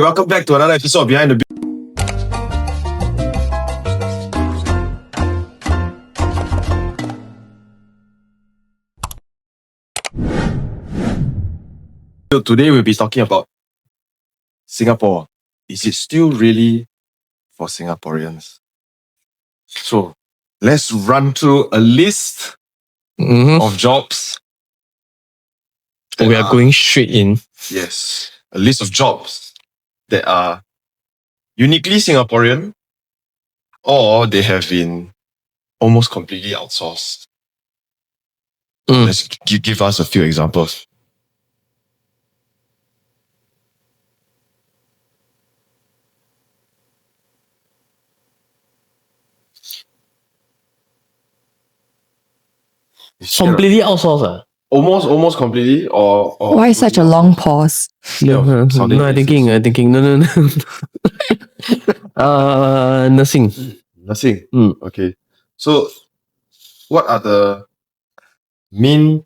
Welcome back to another episode of Behind the So today we'll be talking about Singapore. Is it still really for Singaporeans? So let's run through a list of jobs. We are going straight in. Yes, a list of jobs that are uniquely Singaporean or they have been almost completely outsourced. Let's give us a few examples. Completely outsourced. Almost completely or Why such a long pause? No, I'm thinking. No. Nursing. Nothing. Okay. So what are the main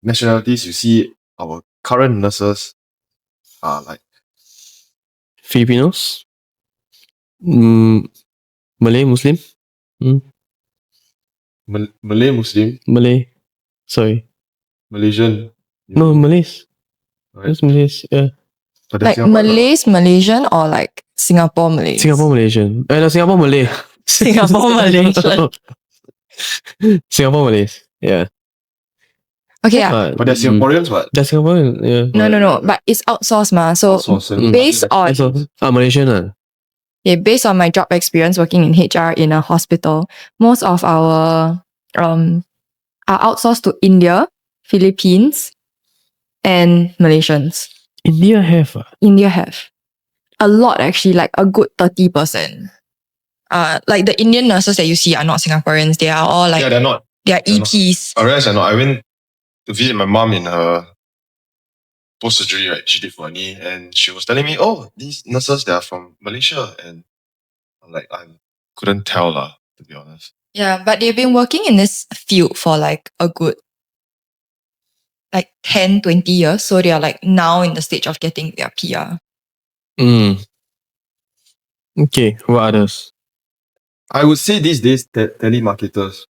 nationalities you see our current nurses are like? Filipinos. Malay, Muslim. Malay, Muslim, Malay. Sorry. Malaysian. No, Malays. Right. It's Malays. Yeah. But they're Like Singaporean, Malays, Malaysian, or like Singapore Malays? Singapore Malaysian. No, Singapore Malay. Singapore Malaysian. Singapore Malays. Yeah. Okay, yeah. But they're Singaporeans, what? They're Singaporean. Yeah. No. But it's outsourced, ma. So based on Malaysian. based on my job experience working in HR in a hospital, most of our are outsourced to India, Philippines, and Malaysians. India have. India have a lot actually, like a good 30%. Like the Indian nurses that you see are not Singaporeans. They are all like they're not. they are EPs. I realize they're not. I went to visit my mom in her post-surgery, right? She did for her knee and she was telling me, oh, these nurses, they are from Malaysia. And I'm like, I couldn't tell lah, to be honest. Yeah, but they've been working in this field for like a good 10, 20 years. So they are like now in the stage of getting their PR. Okay, what others? I would say these days, telemarketers.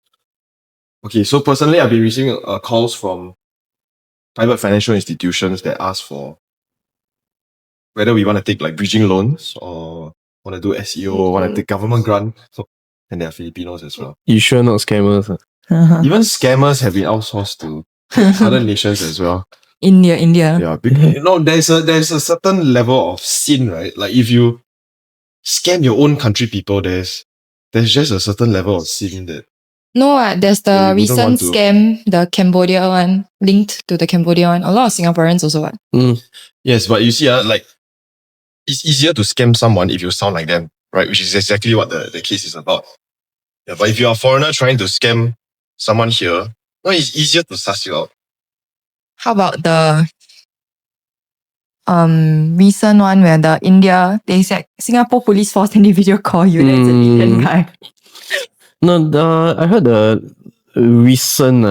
Okay, so personally, I've been receiving calls from private financial institutions that ask for whether we want to take like bridging loans or want to do SEO, want to take government grant. So, and they are Filipinos as well. You sure not scammers? Even scammers have been outsourced to other nations as well. India. Yeah, because, there's a certain level of sin, right? Like if you scam your own country people, there's just a certain level of sin that. No, there's the You wouldn't recent want to- scam, the Cambodia one, linked to the Cambodia one. A lot of Singaporeans also. Yes, but you see, like it's easier to scam someone if you sound like them, right? Which is exactly what the case is about. Yeah, but if you're a foreigner trying to scam someone here, no, it's easier to suss you out. How about the recent one where they said Singapore police force and the video call you, that's a Indian guy. No, I heard the recent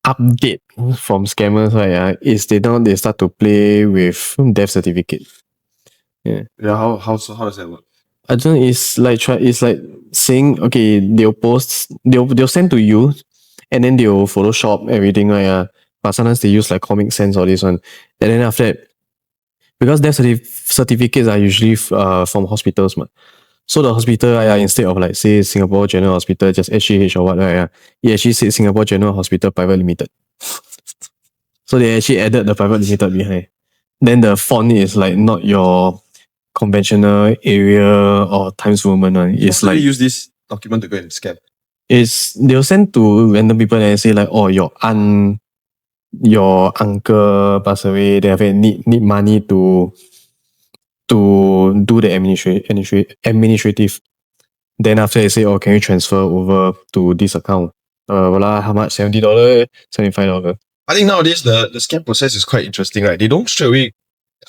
update from scammers, right? Is they start to play with death certificate. Yeah, how does that work? I don't know, it's like saying, okay, they'll send to you and then they'll Photoshop everything, right? But sometimes they use like Comic Sans or this one. And then after that, because death certificates are usually from hospitals, so the hospital, instead of like say Singapore General Hospital, just SGH or what, it actually said Singapore General Hospital Private Limited. So they actually added the Private Limited behind. Then the font is like not your conventional area or Times Roman one. It's How do like you use this document to go and scam? they'll send to random people and say like, oh, your aunt, your uncle passed away, they have need money to do the administrative. Then after they say, oh, can you transfer over to this account? How much? $70, $75. I think nowadays the scam process is quite interesting, right? They don't straight away,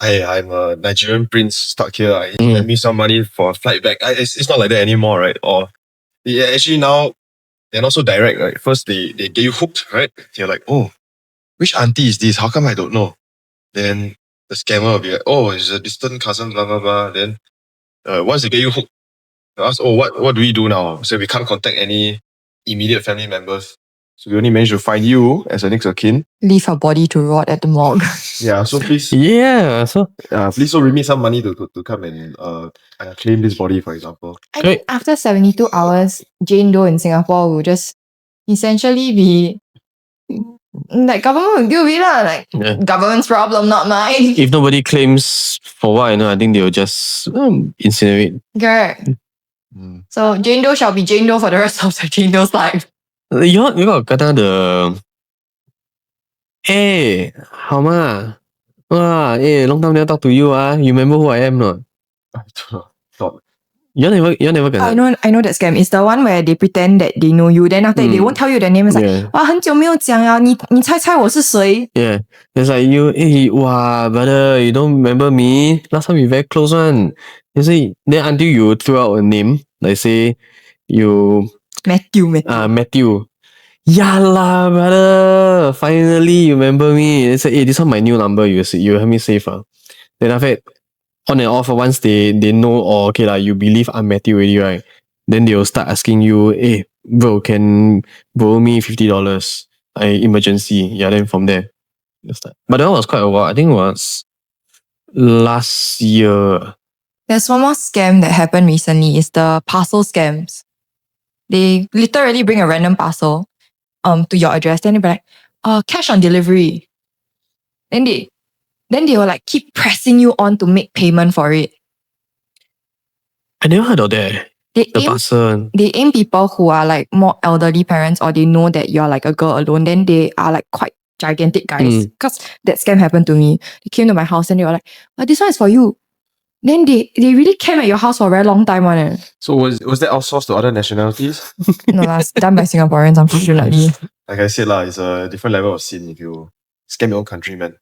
I'm a Nigerian prince stuck here. Lend me some money for a flight back. It's not like that anymore, right? Or actually now they're not so direct, right? First they get you hooked, right? You're like, oh, which auntie is this? How come I don't know? Then the scammer will be like, oh, it's a distant cousin, blah, blah, blah. Then once they get you hooked, they ask, oh, what do we do now? So we can't contact any immediate family members. So we only managed to find you as a next of kin. Leave her body to rot at the morgue. Yeah, so please, Yeah, so please so remit some money to come and claim this body, for example. I think after 72 hours, Jane Doe in Singapore will just essentially be like government will deal with it lah. Like Yeah. government's problem, not mine. if nobody claims, for what I know, I think they'll just incinerate. Correct. Mm. So Jane Doe shall be Jane Doe for the rest of the Jane Doe's life. You got kata the hey, 好吗? Hey, long time never talk to you. You remember who I am not? I don't know. Stop. You never I kena. know that scam. It's the one where they pretend that they know you, then after that they won't tell you their name. It's like, Yeah. 哇，很久没有讲啊，你猜猜我是谁？ Yeah. It's like you, hey, wow, brother, you don't remember me? Last time we very close one. You see, then until you throw out a name, like say you Matthew. Matthew. Yeah lah, brother. Finally, you remember me. They say, hey, this one my new number. You help me save. Then after that, on and off, once they know, oh, okay lah, you believe I'm Matthew already, right? Then they'll start asking you, hey, bro, can borrow me $50? Emergency. Yeah, then from there, you start. But that was quite a while. I think it was last year. There's one more scam that happened recently. It's the parcel scams. They literally bring a random parcel to your address. Then they'll be like, cash on delivery. Then they will like keep pressing you on to make payment for it. I never heard of that. The person. They aim people who are like more elderly parents, or they know that you're like a girl alone. Then they are like quite gigantic guys. Because that scam happened to me. They came to my house and they were like, this one is for you. Then they really came at your house for a very long time. So was that outsourced to other nationalities? No, that's done by Singaporeans, unfortunately. Like I said, it's a different level of sin if you scam your own countrymen.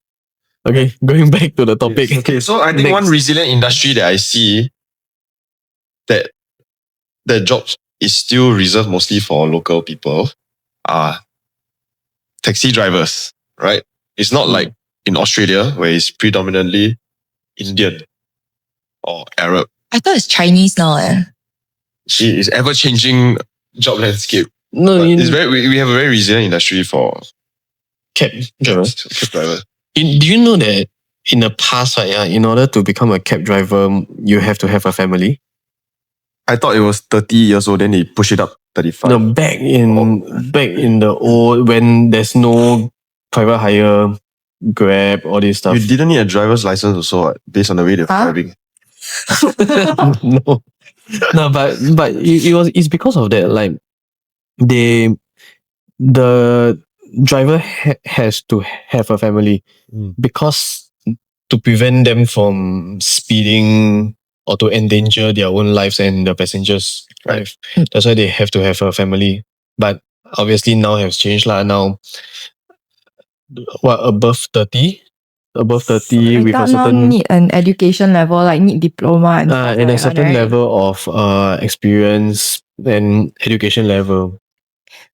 Okay, going back to the topic. Yes. Okay, so I think one resilient industry that I see that jobs is still reserved mostly for local people are taxi drivers, right? It's not like in Australia where it's predominantly Indian or Arab. I thought it's Chinese now. It's ever-changing job landscape. No, But we have a very resilient industry for cab drivers. cab drivers. Do you know that in the past, right, in order to become a cab driver, you have to have a family? I thought it was 30 years old, then they push it up 35. No, back in the old, when there's no private hire, Grab, all this stuff. You didn't need a driver's license also, based on the way they're driving. No, but it's because of that. Like the driver has to have a family because to prevent them from speeding or to endanger their own lives and the passengers' life. That's why they have to have a family. But obviously now has changed lah. Now, above 30? Above 30 with a certain need an education level, like need diploma and stuff and like a certain that, right? level of experience and education level.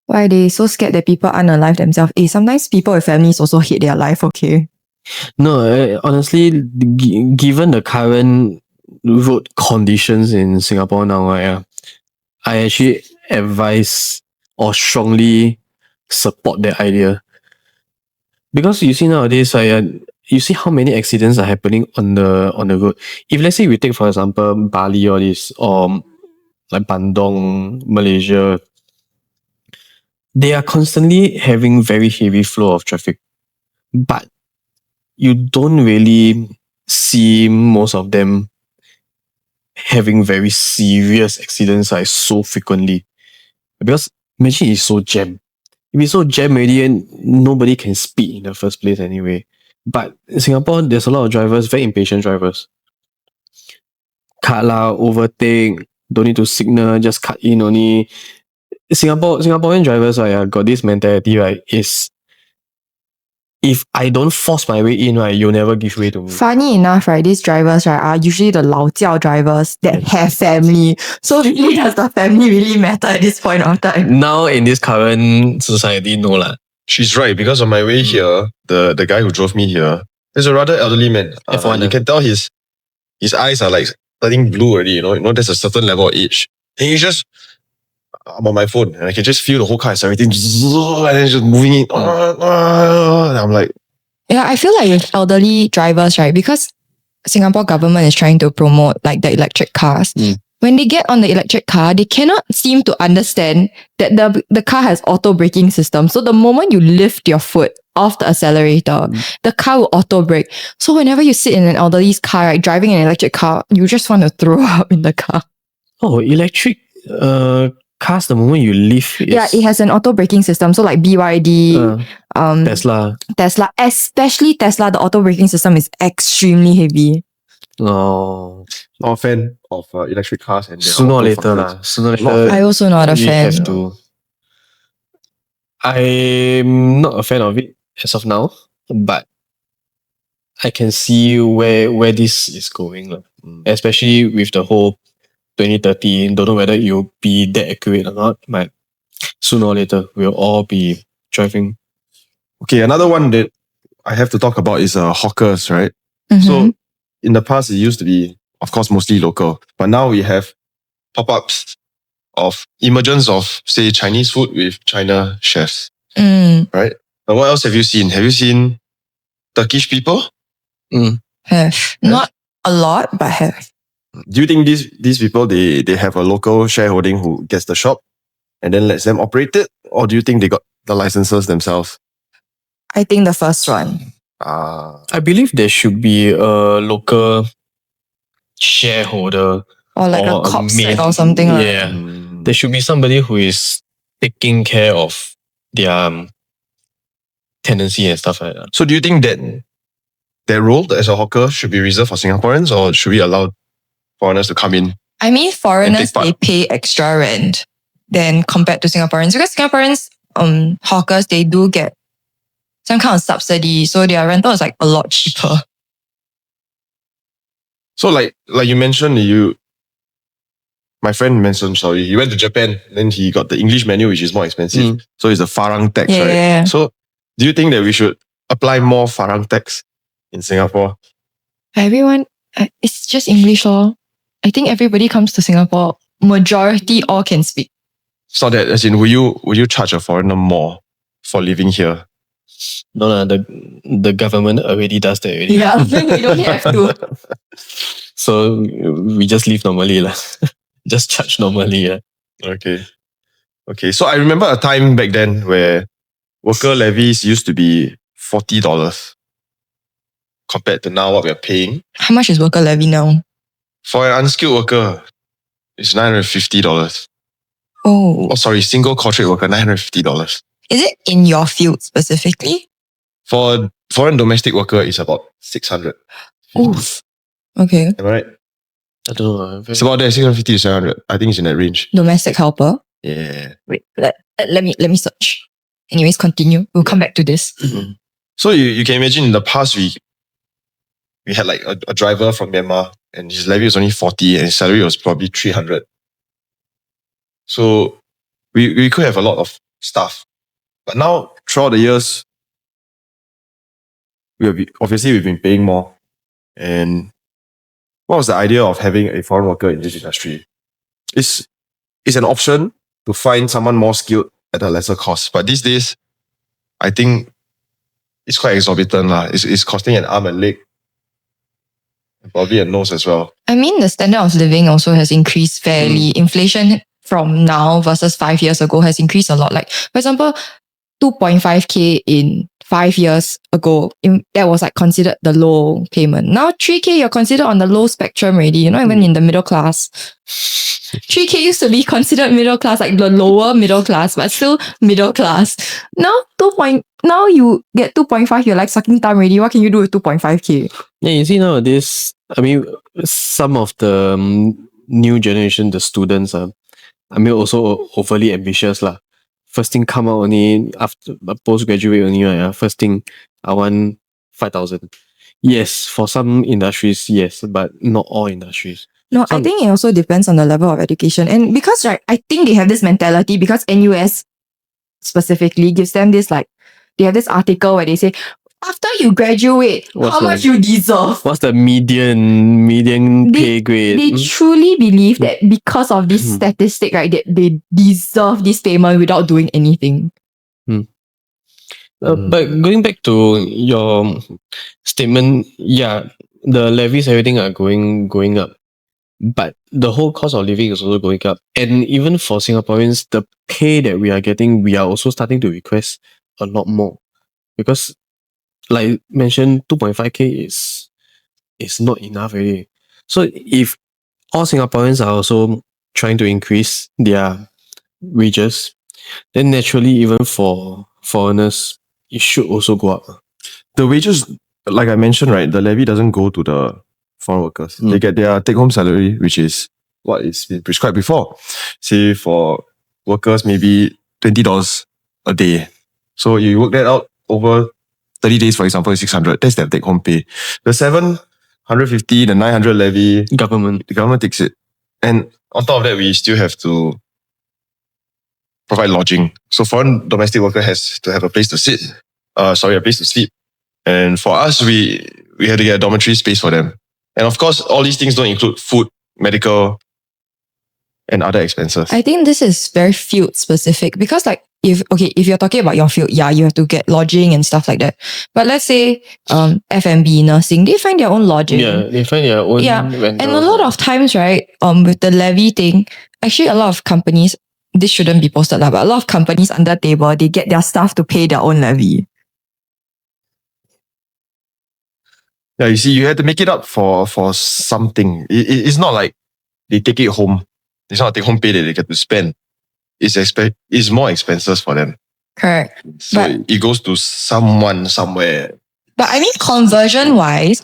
Why are they so scared that people aren't alive themselves? Sometimes people with families also hate their life, okay? No, honestly, given the current road conditions in Singapore now, I actually advise or strongly support that idea. Because you see nowadays, you see how many accidents are happening on the road. If let's say we take for example Bali or this, or like Bandung, Malaysia, they are constantly having very heavy flow of traffic. But you don't really see most of them having very serious accidents like so frequently. Because imagine it's so jammed. If it's so jammed already, and nobody can speed in the first place anyway. But in Singapore, there's a lot of drivers, very impatient drivers. Cut lah, overtake, don't need to signal, just cut in only. Singaporean drivers, right, got this mentality, right, is if I don't force my way in, right, you'll never give way to me. Funny enough, right, these drivers, right, are usually the 老教 drivers that have family. So really, does the family really matter at this point of time? Now in this current society, no lah. She's right, because on my way here, the guy who drove me here, There's a rather elderly man. F1, you can tell his eyes are like turning blue already. You know, there's a certain level of age. And he's just, I'm on my phone and I can just feel the whole car is everything, and then it's just moving in. And I'm like, Yeah, I feel like with elderly drivers, right? Because Singapore government is trying to promote like the electric cars. When they get on the electric car, they cannot seem to understand that the car has auto braking system. So the moment you lift your foot off the accelerator, the car will auto brake. So whenever you sit in an elderly's car, right, driving an electric car, you just want to throw up in the car. Oh, electric cars, the moment you leave, Yeah, it has an auto braking system. So like BYD, Tesla. especially Tesla, the auto braking system is extremely heavy. Oh, not a fan of electric cars and their sooner or auto later functions. lah. Sooner or Not a later, fan. I also not a we fan. have to. I'm not a fan of it as of now, but I can see where this is going, lah. Especially with the whole 2030. Don't know whether it will be that accurate or not, but sooner or later we'll all be driving. Okay, another one that I have to talk about is hawkers, right? Mhm. So in the past, it used to be, of course, mostly local, but now we have pop-ups of emergence of, say, Chinese food with China chefs, right? And what else have you seen? Have you seen Turkish people? Have. Not a lot, but have. Do you think these people, they have a local shareholding who gets the shop and then lets them operate it? Or do you think they got the licenses themselves? I think the first one. I believe there should be a local shareholder Or like a or cop main- set or something like Yeah, Mm. there should be somebody who is taking care of their tenancy and stuff like that. So do you think that their role as a hawker should be reserved for Singaporeans, or should we allow foreigners to come in? I mean, foreigners, part. they pay extra rent than compared to Singaporeans. Because Singaporeans, hawkers, they do get some kind of subsidy. So their rental is like a lot cheaper. So like you mentioned, my friend mentioned, sorry, he went to Japan, then he got the English menu, which is more expensive. So it's the farang tax, right? Yeah. So do you think that we should apply more farang tax in Singapore? Everyone, it's just English law. I think everybody comes to Singapore, majority all can speak. It's not that, as in, will you charge a foreigner more for living here? No, the government already does that already. Yeah, we don't have to. So we just live normally lah. Just charge normally. Yeah. Okay. So I remember a time back then where worker levies used to be $40 compared to now what we're paying. How much is worker levy now? For an unskilled worker, it's $950. Oh. Oh, sorry, single contract worker, $950. Is it in your field specifically? For a foreign domestic worker, it's about $600. Oof. Okay. Am I right? I don't know. It's about there, 650 to 700. I think it's in that range. Domestic helper. Yeah. Wait, let me search. Anyways, continue. We'll come back to this. So you can imagine in the past, we had like a driver from Myanmar and his levy was only 40 and his salary was probably 300. So we could have a lot of stuff. But now, throughout the years, we've been paying more. And what was the idea of having a foreign worker in this industry? It's an option to find someone more skilled at a lesser cost. But these days, I think it's quite exorbitant. It's costing an arm and leg. And probably a nose as well. I mean, the standard of living also has increased fairly. Inflation from now versus 5 years ago has increased a lot. Like, for example, 2.5K in 5 years ago, that was like considered the low payment. Now 3K, you're considered on the low spectrum already. You're not even in the middle class. 3K used to be considered middle class, like the lower middle class, but still middle class. Now now you get 2.5, you're like sucking thumb already. What can you do with 2.5K? Yeah, you see nowadays, I mean, some of the new generation, the students also overly ambitious lah. First thing come out only after postgraduate only, right? First thing, I want 5,000. Yes, for some industries, yes, but not all industries. No, I think it also depends on the level of education. And because, right, I think they have this mentality because NUS specifically gives them this, like, they have this article where they say, After you graduate, What's how the- much you deserve? What's the median pay grade? They truly believe that because of this statistic, right, that they deserve this payment without doing anything. But going back to your statement, yeah, the levies, everything are going up. But the whole cost of living is also going up. And even for Singaporeans, the pay that we are getting, we are also starting to request a lot more. Because like mentioned, 2.5K is not enough already. So if all Singaporeans are also trying to increase their wages, then naturally even for foreigners, it should also go up. The wages, like I mentioned, right, the levy doesn't go to the foreign workers. They get their take-home salary, which is what is been prescribed before. Say for workers, maybe $20 a day. So you work that out over 30 days, for example, is 600. That's their take-home pay. The 750, the 900 levy, Government. the government takes it. And on top of that, we still have to provide lodging. So foreign domestic worker has to have a place to sit. A place to sleep. And for us, we had to get a dormitory space for them. And of course, all these things don't include food, medical, and other expenses. I think this is very field specific because if you're talking about your field, yeah, you have to get lodging and stuff like that. But let's say F&B nursing, they find their own lodging. Yeah, they find their own rental. And a lot of times, right, with the levy thing, actually a lot of companies, this shouldn't be posted but a lot of companies under table, they get their staff to pay their own levy. Yeah, you see, you had to make it up for something. It's not like they take it home. It's not a take home pay that they get to spend. It's more expenses for them. Correct. So it goes to someone somewhere. But I mean, conversion wise,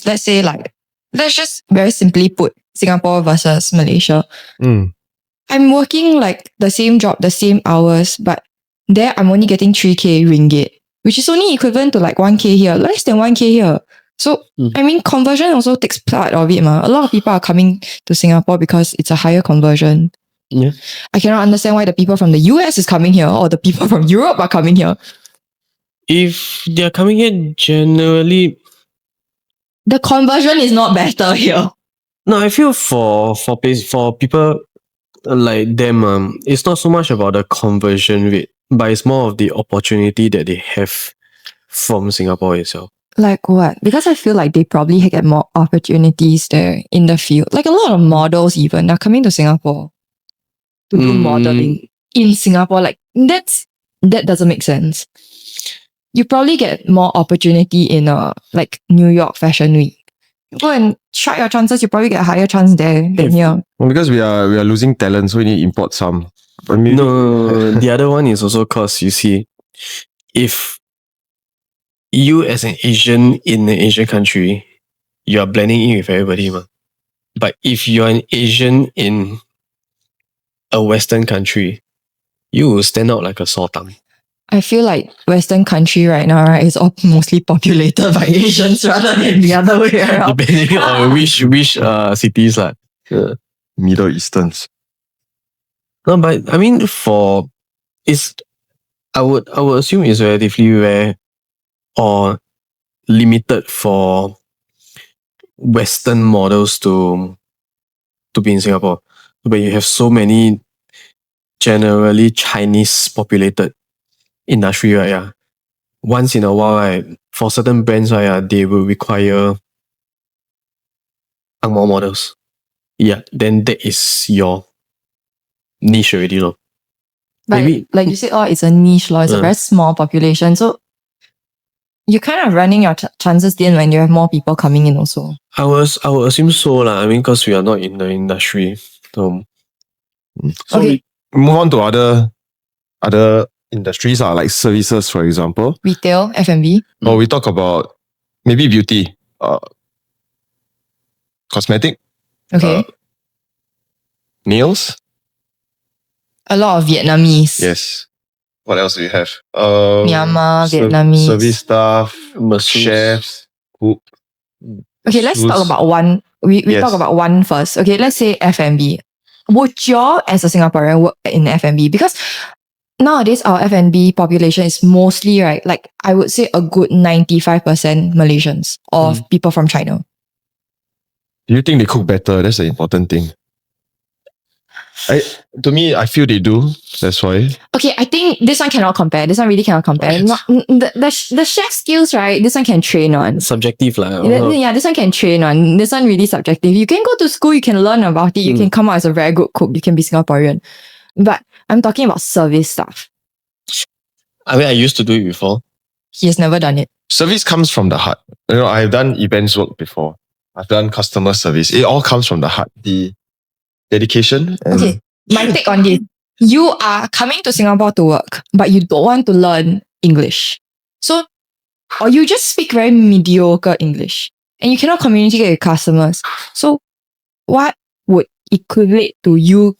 let's say let's just very simply put Singapore versus Malaysia. I'm working like the same job, the same hours, but there I'm only getting 3K ringgit, which is only equivalent to like 1K here, less than 1K here. So, I mean, conversion also takes part of it. A lot of people are coming to Singapore because it's a higher conversion. Yeah. I cannot understand why the people from the US is coming here or the people from Europe are coming here. If they're coming here, generally, the conversion is not better here. No, I feel for people like them, it's not so much about the conversion rate, but it's more of the opportunity that they have from Singapore itself. Like what? Because I feel like they probably get more opportunities there in the field. Like a lot of models even are coming to Singapore to do modeling in Singapore. Like that doesn't make sense. You probably get more opportunity in like New York Fashion Week. Go and try your chances. You probably get a higher chance there than here. Well, because we are losing talent, so we need to import some. But maybe, No, the other one is also because you see, if you as an Asian in an Asian country, you are blending in with everybody, ma. But if you're an Asian in a Western country, you will stand out like a sore thumb. I feel like Western country right now, right, is all mostly populated by Asians rather than the other way around. Depending on which cities like. Middle Easterns. No, but I mean I would assume it's relatively rare or limited for Western models to be in Singapore. But you have so many generally Chinese populated industry, right? Yeah. Once in a while, right, for certain brands, right, they will require Ang Moh models. Yeah, then that is your niche already, lor. But Maybe like you said, it's a niche law. It's a very small population. So you're kind of running your chances then when you have more people coming in also. I would assume so lah. I mean, because we are not in the industry. So Okay. we move on to other industries, like services, for example. Retail, F&B. Or we talk about maybe beauty, cosmetic, Okay. nails. A lot of Vietnamese. Yes. What else do we have? Myanmar, Vietnamese. Service staff, Masseuse. chefs, cook. Okay, let's talk Masseuse. about one. We Yes. talk about one first. Okay, let's say F&B. Would you, as a Singaporean, work in F&B? Because nowadays our F&B population is mostly, right, like I would say a good 95% Malaysians or people from China. Do you think they cook better? That's the important thing. To me, I feel they do. That's why. Okay, I think this one cannot compare. This one really cannot compare. The chef skills, right? This one can train on. Subjective lah. Yeah, this one can train on. This one really subjective. You can go to school, you can learn about it, you can come out as a very good cook, you can be Singaporean. But I'm talking about service stuff. I mean, I used to do it before. He has never done it. Service comes from the heart. I've done events work before. I've done customer service. It all comes from the heart. The dedication. Okay, my take on this. You are coming to Singapore to work, but you don't want to learn English. So, or you just speak very mediocre English and you cannot communicate with customers. So, what would equate to you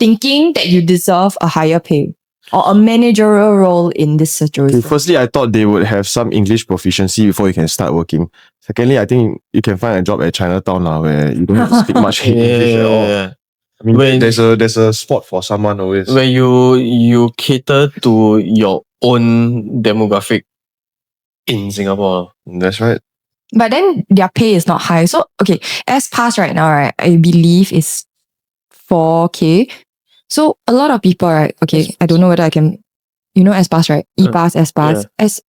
thinking that you deserve a higher pay or a managerial role in this situation? Firstly, I thought they would have some English proficiency before you can start working. Secondly, I think you can find a job at Chinatown now where you don't have to speak much English at all. I mean, there's a spot for someone always. Where you cater to your own demographic in Singapore. That's right. But then their pay is not high. So, okay, S Pass right now, right, I believe is 4K. So a lot of people, right, okay, I don't know whether I can, S Pass, right? E-Pass, S Pass.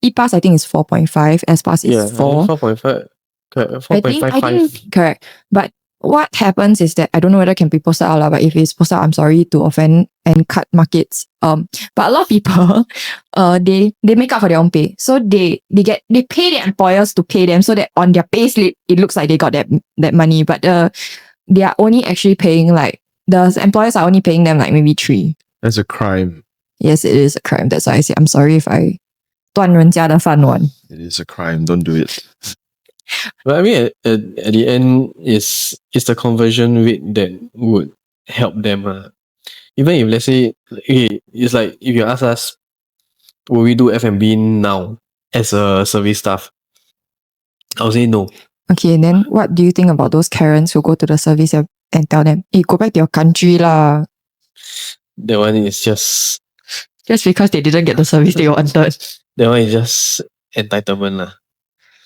E-Pass, I think is 4.5. S Pass is 4. 4.5. Correct. I think correct. But what happens is that I don't know whether it can be posted out, but if it's posted out, I'm sorry to offend and cut markets. But a lot of people, they make up for their own pay. So they pay their employers to pay them so that on their pay slip it looks like they got that money. But they are only actually paying like the employers are only paying them like maybe 3. That's a crime. Yes, it is a crime. That's why I say I'm sorry if I 断人家的饭碗. It is a crime. Don't do it. But I mean, at the end, it's the conversion rate that would help them. Even if, let's say, okay, it's like if you ask us, will we do F&B now as a service staff? I'll say no. Okay, then what do you think about those Karens who go to the service and tell them, hey, go back to your country lah? That one is just because they didn't get the service they wanted. That one is just entitlement lah.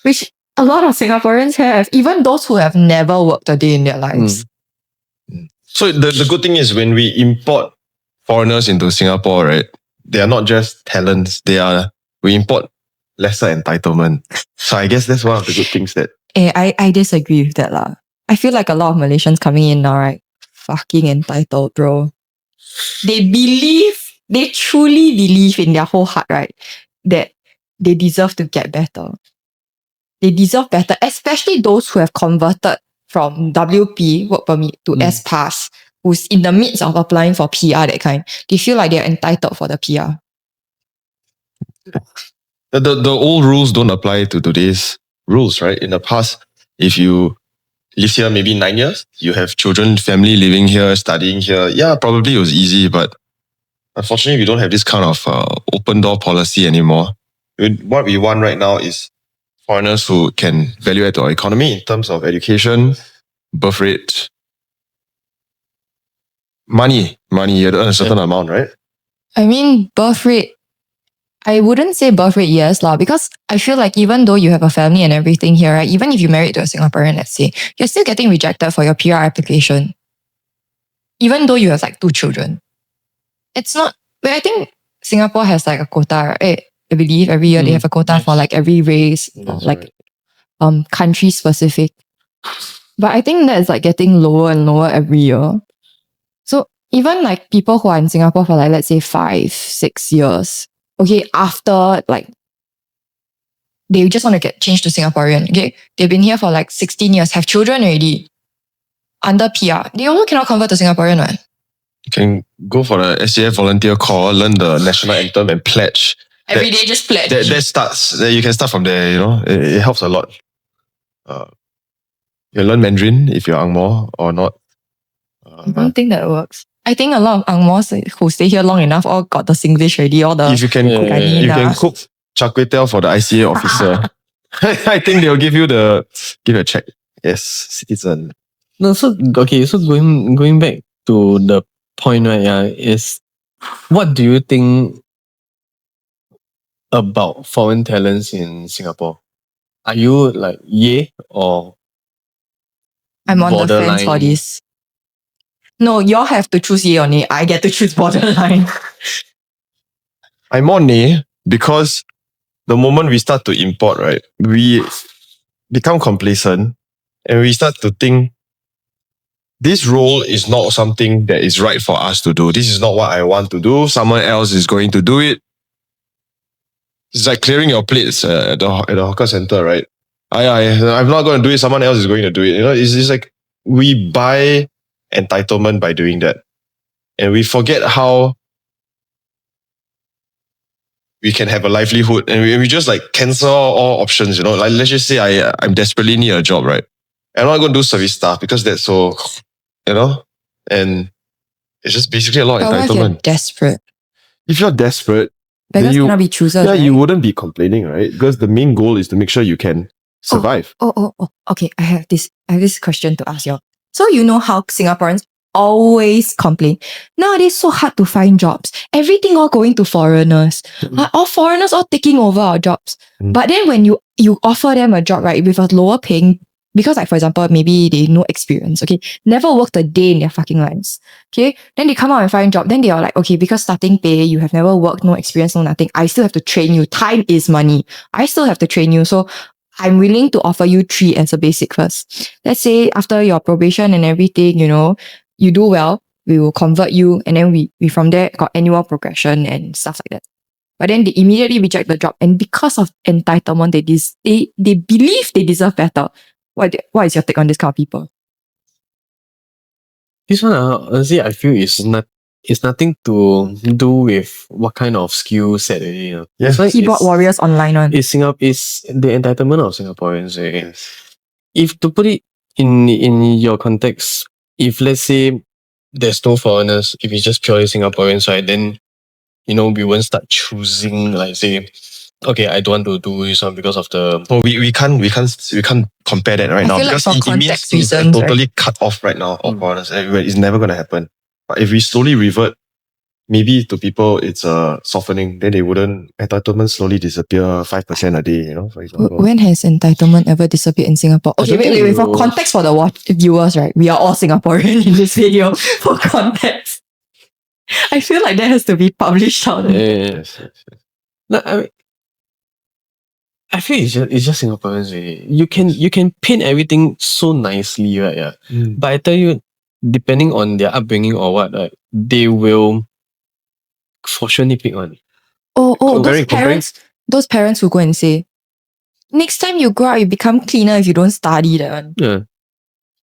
Which a lot of Singaporeans have, even those who have never worked a day in their lives. So the good thing is when we import foreigners into Singapore, right? They are not just talents. We import lesser entitlement. So I guess that's one of the good things that. I disagree with that lah. I feel like a lot of Malaysians coming in now, right? Fucking entitled, bro. They truly believe in their whole heart, right? That they deserve to get better. They deserve better, especially those who have converted from WP, work permit, to S Pass, who's in the midst of applying for PR, that kind. They feel like they're entitled for the PR. The old rules don't apply to today's rules, right? In the past, if you live here maybe 9 years, you have children, family living here, studying here, yeah, probably it was easy, but unfortunately, we don't have this kind of open door policy anymore. What we want right now is foreigners who can value add to our economy in terms of education, birth rate, money. You have to earn a certain amount, right? I mean, birth rate, I wouldn't say birth rate, yes, lah, because I feel like even though you have a family and everything here, right, even if you're married to a Singaporean, let's say, you're still getting rejected for your PR application. Even though you have like 2 children. It's not, but I think Singapore has like a quota, right? I believe every year they have a quota for like every race, like country specific. But I think that's like getting lower and lower every year. So even like people who are in Singapore for like, let's say 5-6 years, okay, after like they just want to get changed to Singaporean, okay, they've been here for like 16 years, have children already under PR, they also cannot convert to Singaporean, right? You can go for the SAF volunteer corps, learn the national anthem and pledge. Every day just pledge. That starts, you can start from there, it helps a lot. You learn Mandarin if you're Ang Mo or not. I don't think that works. I think a lot of Ang Mohs who stay here long enough all got the Singlish already. All the if you can cook char kway teow for the ICA officer, I think they'll give you a check. Yes, citizen. No, so okay, so going back to the point, right? Yeah, is What do you think about foreign talents in Singapore? Are you like yay or I'm on the fence for borderline? this. No, y'all have to choose yay or nay. I get to choose borderline. I'm more nay because the moment we start to import, right, we become complacent and we start to think this role is not something that is right for us to do. This is not what I want to do. Someone else is going to do it. It's like clearing your plates at the hawker center, right? I'm not going to do it. Someone else is going to do it. You know, it's like we buy entitlement by doing that. And we forget how we can have a livelihood and we just like cancel all options, you know. Like let's just say I'm desperately need a job, right? I'm not going to do service staff because that's so, you know, and it's just basically a lot of But what if you're entitlement. desperate? If you're desperate, Beggars you- cannot be choosers, yeah, right? you wouldn't be complaining, right? Because the main goal is to make sure you can survive. Oh. Okay, I have this question to ask y'all. So you know how Singaporeans always complain. Nowadays, so hard to find jobs. Everything all going to foreigners. All foreigners all taking over our jobs. Mm. But then when you offer them a job, right, with a lower paying, because like for example, maybe they no experience, okay, never worked a day in their fucking lives. Okay, then they come out and find job. Then they are like, okay, because starting pay, you have never worked, no experience, no nothing. I still have to train you. Time is money. I still have to train you. So I'm willing to offer you 3 as a basic first. Let's say after your probation and everything, you know, you do well, we will convert you, and then we from there got annual progression and stuff like that. But then they immediately reject the job, and because of entitlement, they believe they deserve better. What is your take on this kind of people? This one, honestly, I feel it's nothing to do with what kind of skill set it is. You know? Yeah. This one Keyboard is- warriors online one. It's the entitlement of Singaporeans. Eh? If to put it in your context, if let's say there's no foreigners, if it's just purely Singaporeans, right, then you know we won't start choosing like say, okay, I don't want to do this one because of the So we can't compare that right I now feel like because for it means context it's reasons, totally cut off right now of Mm. foreigners everywhere. It's never going to happen. But if we slowly revert, maybe to people it's a softening, then they wouldn't entitlement slowly disappear 5% a day, you know, for example. When has entitlement ever disappeared in Singapore? Okay, don't wait. think For you- context for the viewers, right? We are all Singaporean in this video. For context, I feel like that has to be published out. Yes. No, I feel it's just Singaporeans. Really. You can paint everything so nicely, right? Yeah. Mm. But I tell you, depending on their upbringing or what, right, they will for sure nitpick on. Those parents who go and say, next time you grow up, you become cleaner if you don't study that one. Yeah.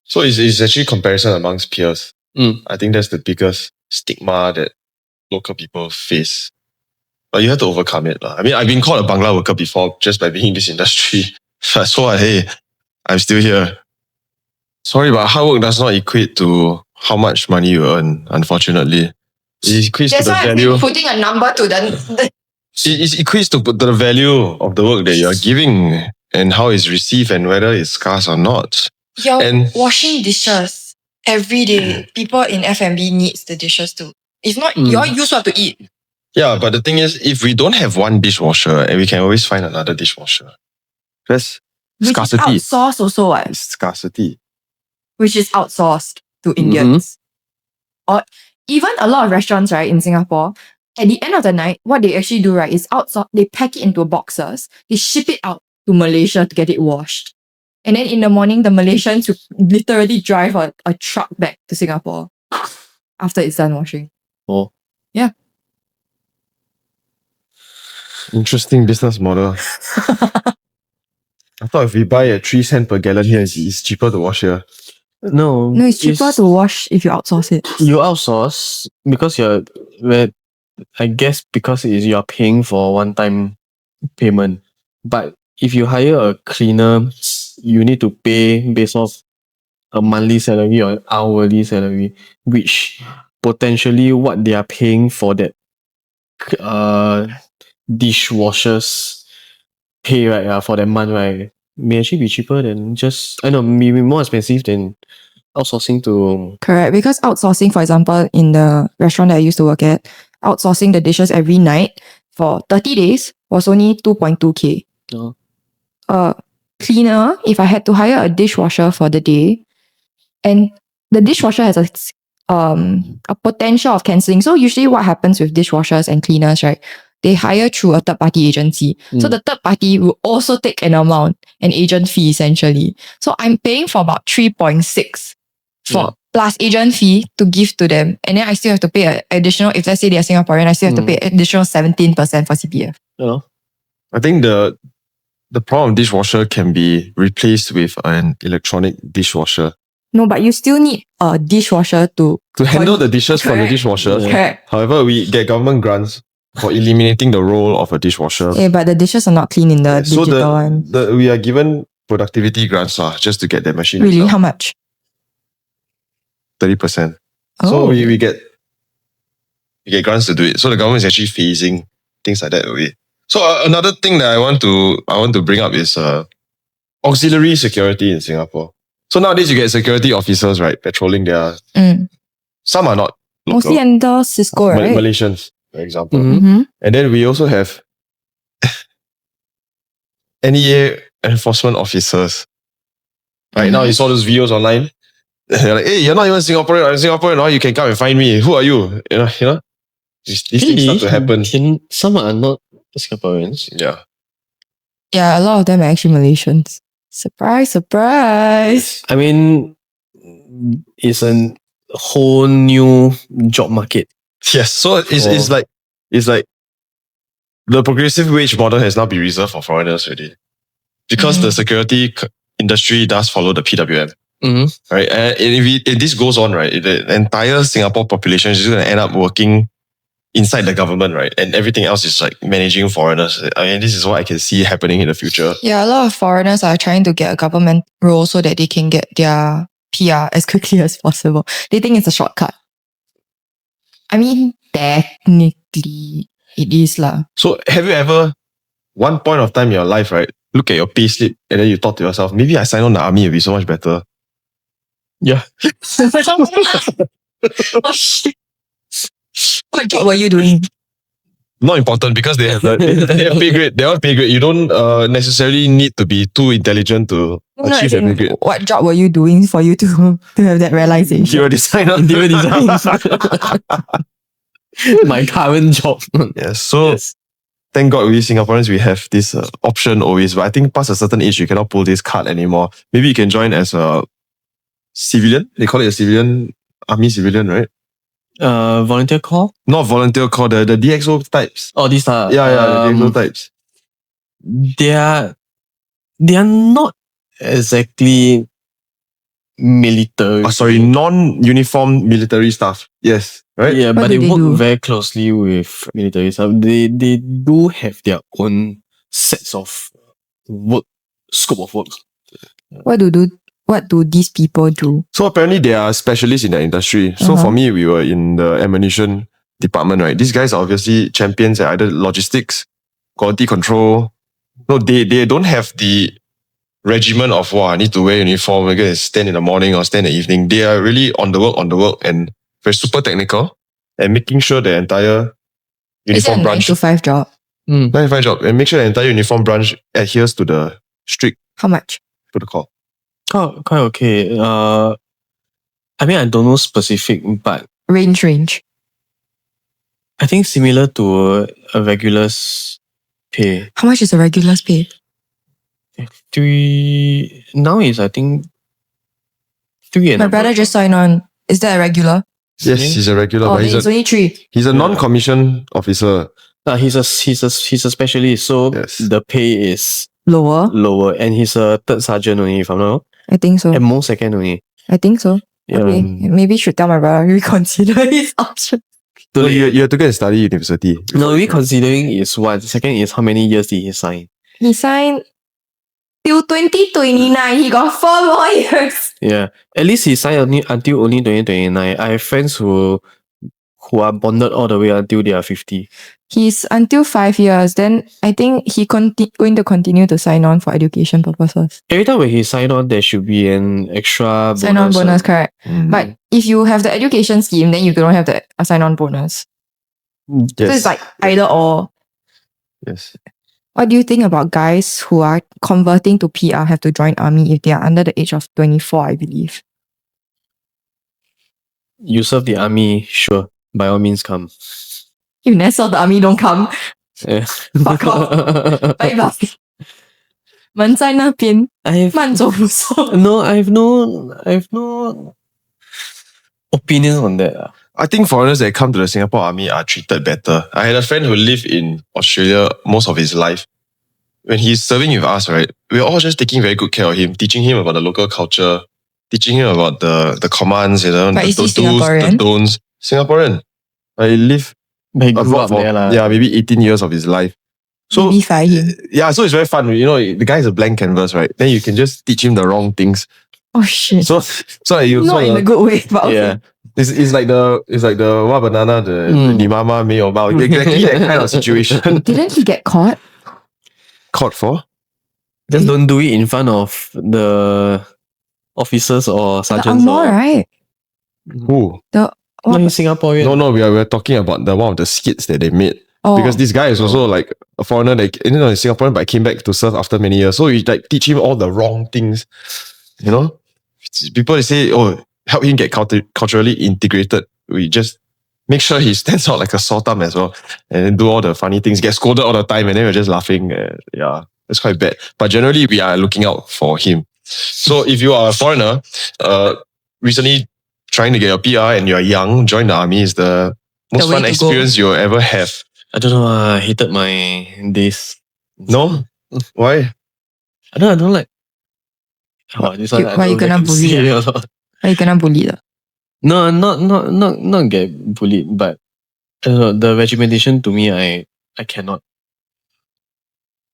So it's actually comparison amongst peers. Mm. I think that's the biggest stigma that local people face. But you have to overcome it. I mean, I've been called a Bangla worker before just by being in this industry. So, hey, I'm still here. Sorry, but hard work does not equate to how much money you earn, unfortunately. It equates to the value. putting a number to the It equates to the value of the work that you're giving and how it's received and whether it's scarce or not. You're And- washing dishes every day. People in F&B needs the dishes too. If not, Mm. you all use what to eat. Yeah, but the thing is, if we don't have one dishwasher, and we can always find another dishwasher. That's Which scarcity. is outsourced also, what? It's scarcity. Which is outsourced to Indians. Or even a lot of restaurants, right, in Singapore, at the end of the night, what they actually do, right, is outsource. They pack it into boxes. They ship it out to Malaysia to get it washed. And then in the morning, the Malaysians will literally drive a truck back to Singapore after it's done washing. Oh. Yeah. Interesting business model. I thought if we buy at 3 cents per gallon here, it's cheaper to wash here. No. No, it's cheaper to wash if you outsource it. You outsource because I guess because you're paying for one time payment. But if you hire a cleaner, you need to pay based off a monthly salary or hourly salary, which potentially what they are paying for that dishwashers pay right for that month right may actually be cheaper than maybe more expensive than outsourcing to Correct. Because outsourcing, for example, in the restaurant that I used to work at, outsourcing the dishes every night for 30 days was only 2.2K. Oh. Cleaner, if I had to hire a dishwasher for the day, and the dishwasher has a potential of cancelling. So usually what happens with dishwashers and cleaners, right? They hire through a third party agency. So the third party will also take an amount, an agent fee essentially. So I'm paying for about 3.6 for plus agent fee to give to them. And then I still have to pay an additional, if let's say they're Singaporean, I still have to pay additional 17% for CPF. I think the problem of dishwasher can be replaced with an electronic dishwasher. No, but you still need a dishwasher to handle the dishes from the dishwasher. Correct. However, we get government grants for eliminating the role of a dishwasher. Yeah, but the dishes are not clean in the digital one. We are given productivity grants just to get that machine. Really? How much? 30%. Oh. So we get grants to do it. So the government is actually phasing things like that away. So another thing that I want to bring up is auxiliary security in Singapore. So nowadays you get security officers, right, patrolling their. Some are not local. Mostly under Cisco, right? Malaysians, for example. Mm-hmm. And then we also have NEA enforcement officers. Right now, you saw those videos online. They're like, hey, you're not even Singaporean. I'm Singaporean. Now you can come and find me. Who are you? You know. These things start to happen. Some are not Singaporeans. Yeah. Yeah, a lot of them are actually Malaysians. Surprise, surprise. I mean, it's a whole new job market. Yes. So it's like the progressive wage model has now been reserved for foreigners already. Because the security industry does follow the PWM. Right? And if this goes on, right, the entire Singapore population is just going to end up working inside the government, right? And everything else is like managing foreigners. I mean, this is what I can see happening in the future. Yeah, a lot of foreigners are trying to get a government role so that they can get their PR as quickly as possible. They think it's a shortcut. I mean, technically, it is lah. So have you ever, one point of time in your life, right, look at your payslip and then you thought to yourself, maybe I sign on the army, it'll be so much better. Yeah. What job were you doing? Not important because they have they have pay grade. They have pay grade. You don't necessarily need to be too intelligent to achieve that pay grade. What job were you doing for you to have that realization? You're a designer. My current job. Yes. So thank God we Singaporeans, we have this option always. But I think past a certain age, you cannot pull this card anymore. Maybe you can join as a civilian. They call it a civilian, army civilian, right? Volunteer call? Not volunteer call, the DXO types. Oh, these are... Yeah, the DXO types. They are not exactly military. Non-uniform military staff. Yes, right? Yeah, What but do they they work do? very closely with military staff. They do have their own sets of work, scope of work. What do these people do? So apparently they are specialists in their industry. So for me, we were in the ammunition department, right? These guys are obviously champions at either logistics, quality control. No, they don't have the regimen of, I need to wear uniform, I'm going to stand in the morning or stand in the evening. They are really on the work and very super technical and making sure the entire Is it a uniform 9 branch, to 5 job? 9-5 job, and make sure the entire uniform branch adheres to the strict How much? protocol. Quite okay. I mean, I don't know specific, but Range. I think similar to a regular's pay. How much is a regular's pay? Now is I think 3 and My above. brother just signed on. Is that a regular? Yes, he's a regular, Oh, but then it's only 3. he's a non-commissioned officer. He's a specialist, so Yes. the pay is Lower? and he's a third sergeant only, if I'm not wrong. I think so. At most second only. I think so. Yeah. Okay. Maybe should tell my brother reconsider his option. So you have to go and study university. No, reconsidering is one. Second is how many years did he sign? He signed till 2029. He got 4 more years. Yeah. At least he signed until only 2029. I have friends who are bonded all the way until they are 50. He's until 5 years. Then I think he going to continue to sign on for education purposes. Every time when he sign on, there should be an extra Sign on bonus, correct. Mm. But if you have the education scheme, then you don't have the sign on bonus. So it's like either or. Yes. What do you think about guys who are converting to PR have to join army if they are under the age of 24, I believe? You serve the army, sure. By all means, come. If never serve the army, don't come. Yeah. Fuck off. Bye bye. 门在那边， I've 慢走不送。 no, I've no opinions on that. I think foreigners that come to the Singapore army are treated better. I had a friend who lived in Australia most of his life. When he's serving with us, right, we're all just taking very good care of him, teaching him about the local culture, teaching him about the commands, But the is he do's, the Singaporean? don'ts. Singaporean. I live But he grew abroad up for there, lah. maybe 18 years of his life. So Maybe fire him. yeah, so it's very fun. You know, the guy is a blank canvas, right? Then you can just teach him the wrong things. Oh shit. So you Not in a good way, but okay. Yeah. it's like the what banana the Mm. 你妈妈没有包 exactly that kind of situation. Didn't he get caught? Caught for? Just don't do it in front of the officers or The sergeants. Angmo, right? Who? No, he's Singaporean. No, we're talking about the one of the skits that they made. Oh. Because this guy is also like a foreigner that he's Singaporean but came back to serve after many years. So we like teach him all the wrong things. You know? People say, help him get culturally integrated. We just make sure he stands out like a sore thumb as well. And then do all the funny things, get scolded all the time, and then we're just laughing. Yeah, that's quite bad. But generally we are looking out for him. So if you are a foreigner, recently trying to get your PR and you're young, join the army is the most way fun to experience you'll ever have. I don't know. I hated my days. No? Why? I don't like. Oh, this one. Why you gonna bully? Why you gonna bully? No, not get bullied, but I don't know, the regimentation to me, I cannot.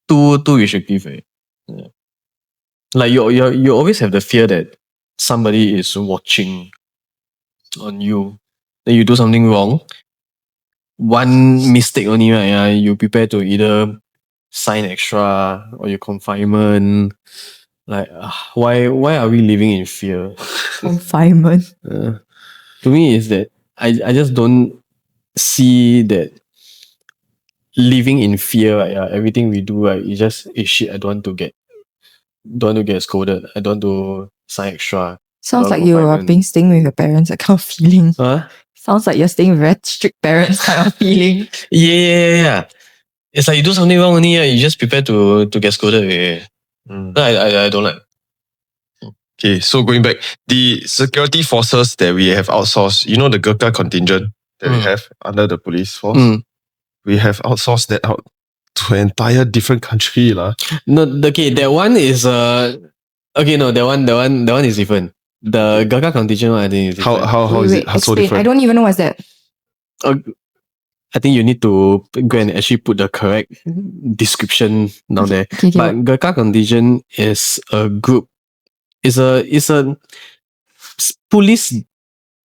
Too restrictive. Yeah. Like you always have the fear that somebody is watching on you. Then you do something wrong. One mistake only, right? You prepare to either sign extra or your confinement. Like, why are we living in fear? Confinement. To me, is that I just don't see that living in fear. Right? Everything we do, right, is just shit. I don't want to get scolded. I don't want to sign extra. Sounds like you are being staying with your parents, that kind of feeling. Huh? Sounds like you're staying with very strict parents kind of feeling. Yeah. It's like you do something wrong only, you just prepare to get scolded. Yeah. I don't like. Okay, so going back, the security forces that we have outsourced, the Gurkha contingent that we have under the police force, we have outsourced that out to an entire different country. No, okay, that one is okay, no, that one is different. The Gurkha contingent one, I think is different. How is it so explain. different? I don't even know what's that. I think you need to go and actually put the correct description down there. Okay. But Gurkha contingent is a group. It's a police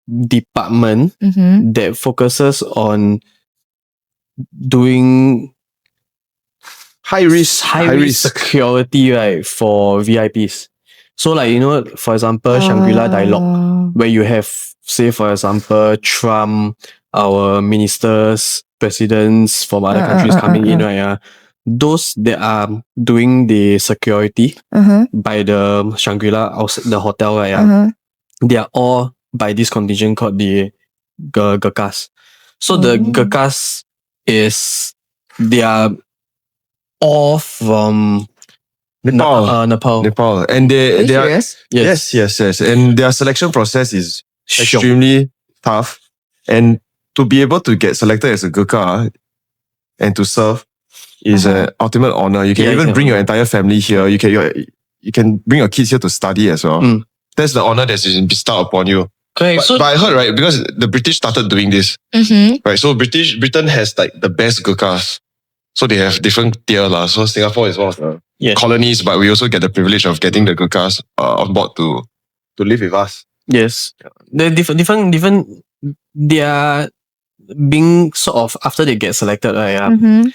department Mm-hmm. that focuses on doing high risk security, right, for VIPs. So like, for example, Shangri-La Dialogue, where you have, say for example, Trump, our ministers, presidents from other countries coming in, right? Those that are doing the security by the Shangri-La outside the hotel, right? They are all by this contingent called the Gurkhas. So the Gurkhas they are all from Nepal. And they are serious? yes. And their selection process is Shiok. extremely tough. And to be able to get selected as a Gurkha and to serve is an ultimate honor. You can even bring your entire family here. You can bring your kids here to study as well. That's the honor that's been bestowed upon you. Correct. But I heard, right, because the British started doing this, right? So Britain has like the best Gurkhas. So they have different tier. So Singapore is one of the colonies, but we also get the privilege of getting the Gurkhas on board to live with us. Yes. They're different. They are being sort of, after they get selected, right?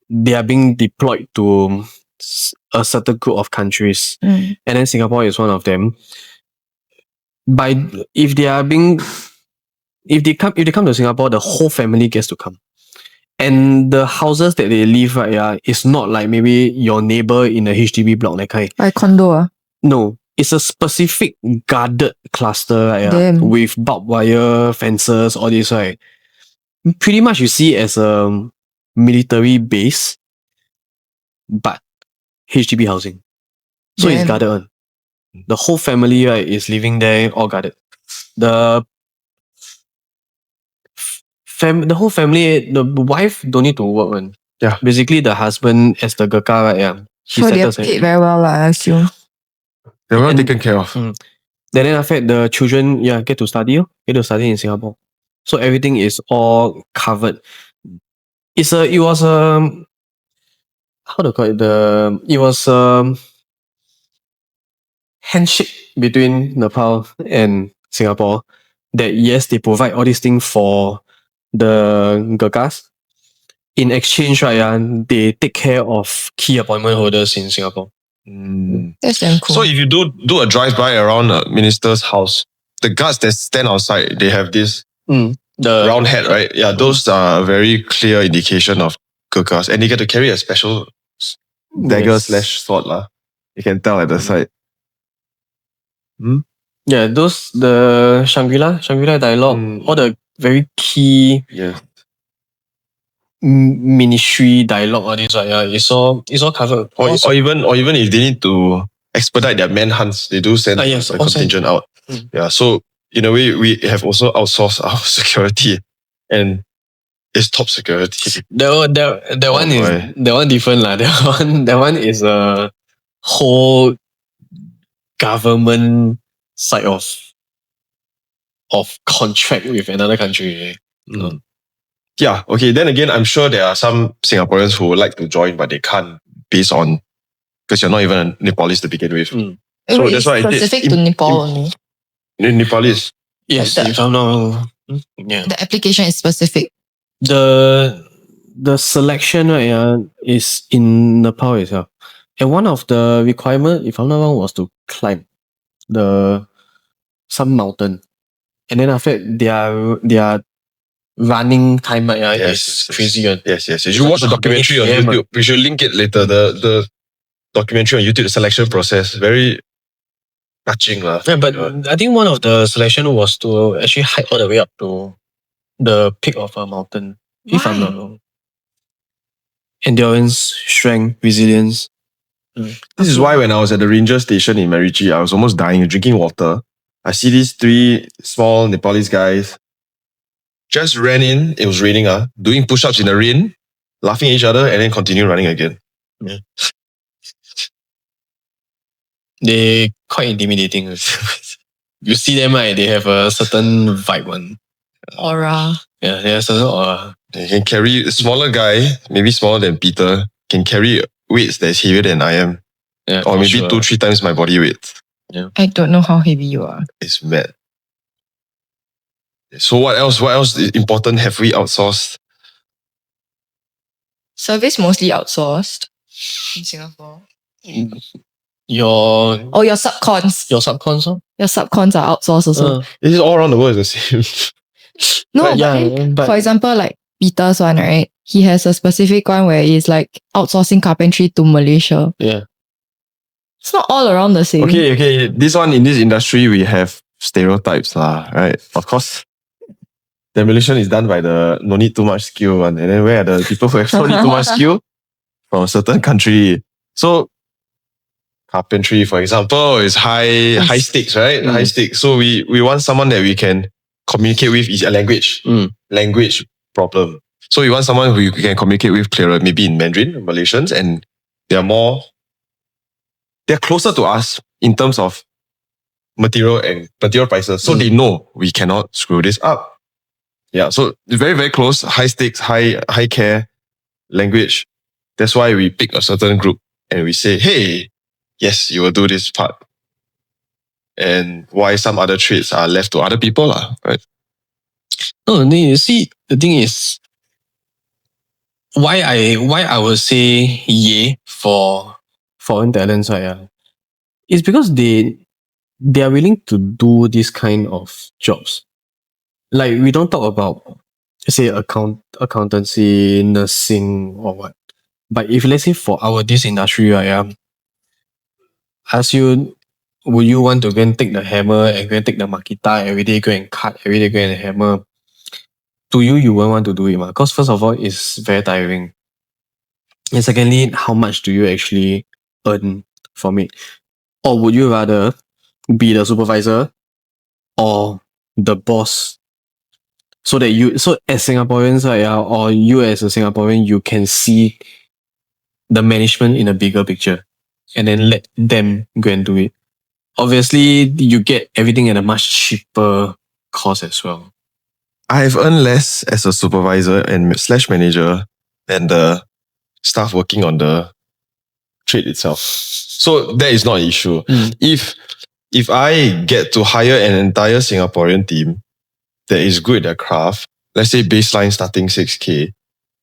They are being deployed to a certain group of countries. And then Singapore is one of them. If they come to Singapore, the whole family gets to come. And the houses that they live, right, yeah, it's not like maybe your neighbor in a HDB block, that kind. Like condo. No, it's a specific guarded cluster, right, yeah, Damn. with barbed wire, fences, all this, right. Pretty much you see it as a military base, but HDB housing. So it's Damn. guarded on. The whole family, right, is living there, all guarded. The the whole family, the wife don't need to work one. Yeah. Basically, the husband as the gurkha, right, yeah. He So they're settles paid everything. very well, lah, I assume. They're well And- taken care of. Then after that, the children, yeah, get to study in Singapore. So everything is all covered. It was how to call it, it was handshake between Nepal and Singapore that yes, they provide all these things for the Gurkhas. In exchange, right, they take care of key appointment holders in Singapore. That's damn cool. So if you do a drive-by around a minister's house, the guards that stand outside, they have this The round hat, right? Yeah, those are a very clear indication of Gurkhas. And they get to carry a special dagger Yes. slash sword. You can tell at the side. Yeah, those the Shangri-La dialogue, all the very key Yes. ministry dialogue, all this, right? Yeah, it's all covered. Or even if they need to expedite their manhunts, they do send yes, a all send. contingent out. Yeah, so in a way, we have also outsourced our security, and it's top security. That one boy. is that one different lah. That one is a whole government side of contract with another country. Yeah, okay. Then again, I'm sure there are some Singaporeans who would like to join, but they can't based on because you're not even a Nepalese to begin with. So Wait, that's why I did specific to Nepal only. Nepalese. Yes, Like if I'm not wrong. Yeah. The application is specific. The selection, right, is in Nepal itself. And one of the requirement, if I'm not wrong, was to climb some mountain. And then after that, their running time, right, is crazy. Yes. You should watch the documentary on YouTube. We should link it later. The documentary on YouTube, the selection process, very touching. Yeah, but I think one of the selection was to actually hike all the way up to the peak of a mountain. If I'm not wrong. Endurance, strength, resilience. This is why when I was at the ranger station in Marichy, I was almost dying, drinking water. I see these 3 small Nepalese guys just ran in. It was raining, doing push-ups in the rain, laughing at each other, and then continue running again. Yeah. They quite intimidating. You see them, right? They have a certain vibe one. Aura. Yeah, they have a certain aura. They can carry a smaller guy, maybe smaller than Peter, can carry weights that's heavier than I am. Yeah, Or for maybe sure. 2-3 times my body weight. I don't know how heavy you are. It's mad. So what else is important have we outsourced? Service mostly outsourced in Singapore. Your Your subcons. your subcons, huh? Your subcons are outsourced also. This is all around the world is the same. No, But yeah, then, but- for example, like Peter's one, right? He has a specific one where he's like outsourcing carpentry to Malaysia. Yeah. It's not all around the same. Okay. This one in this industry we have stereotypes, right? Of course. Demolition is done by the no need too much skill one. And then where are the people who have no need too much skill? From a certain country. So carpentry, for example, is high stakes, right? High stakes. So we want someone that we can communicate with is a language. Language problem. So we want someone who you can communicate with clearer, maybe in Mandarin, Malaysians, and they're closer to us in terms of material prices. So they know we cannot screw this up. Yeah, so very, very close, high stakes, high care language. That's why we pick a certain group and we say, hey, yes, you will do this part. And why some other trades are left to other people, right? No, you see, the thing is, why I would say yay for foreign talents, right? Yeah, it's because they are willing to do this kind of jobs. Like we don't talk about say accountancy, nursing, or what. But if let's say for our this industry, right, ask you, would you want to go and take the hammer and go and take the makita every day, go and cut every day, go and hammer? To you, you won't want to do it, because first of all, it's very tiring. And secondly, how much do you actually earn from it? Or would you rather be the supervisor or the boss? So as Singaporeans, right, or you as a Singaporean, you can see the management in a bigger picture and then let them go and do it. Obviously, you get everything at a much cheaper cost as well. I've earned less as a supervisor and slash manager than the staff working on the trade itself. So that is not an issue. If I get to hire an entire Singaporean team that is good at their craft, let's say baseline starting 6K,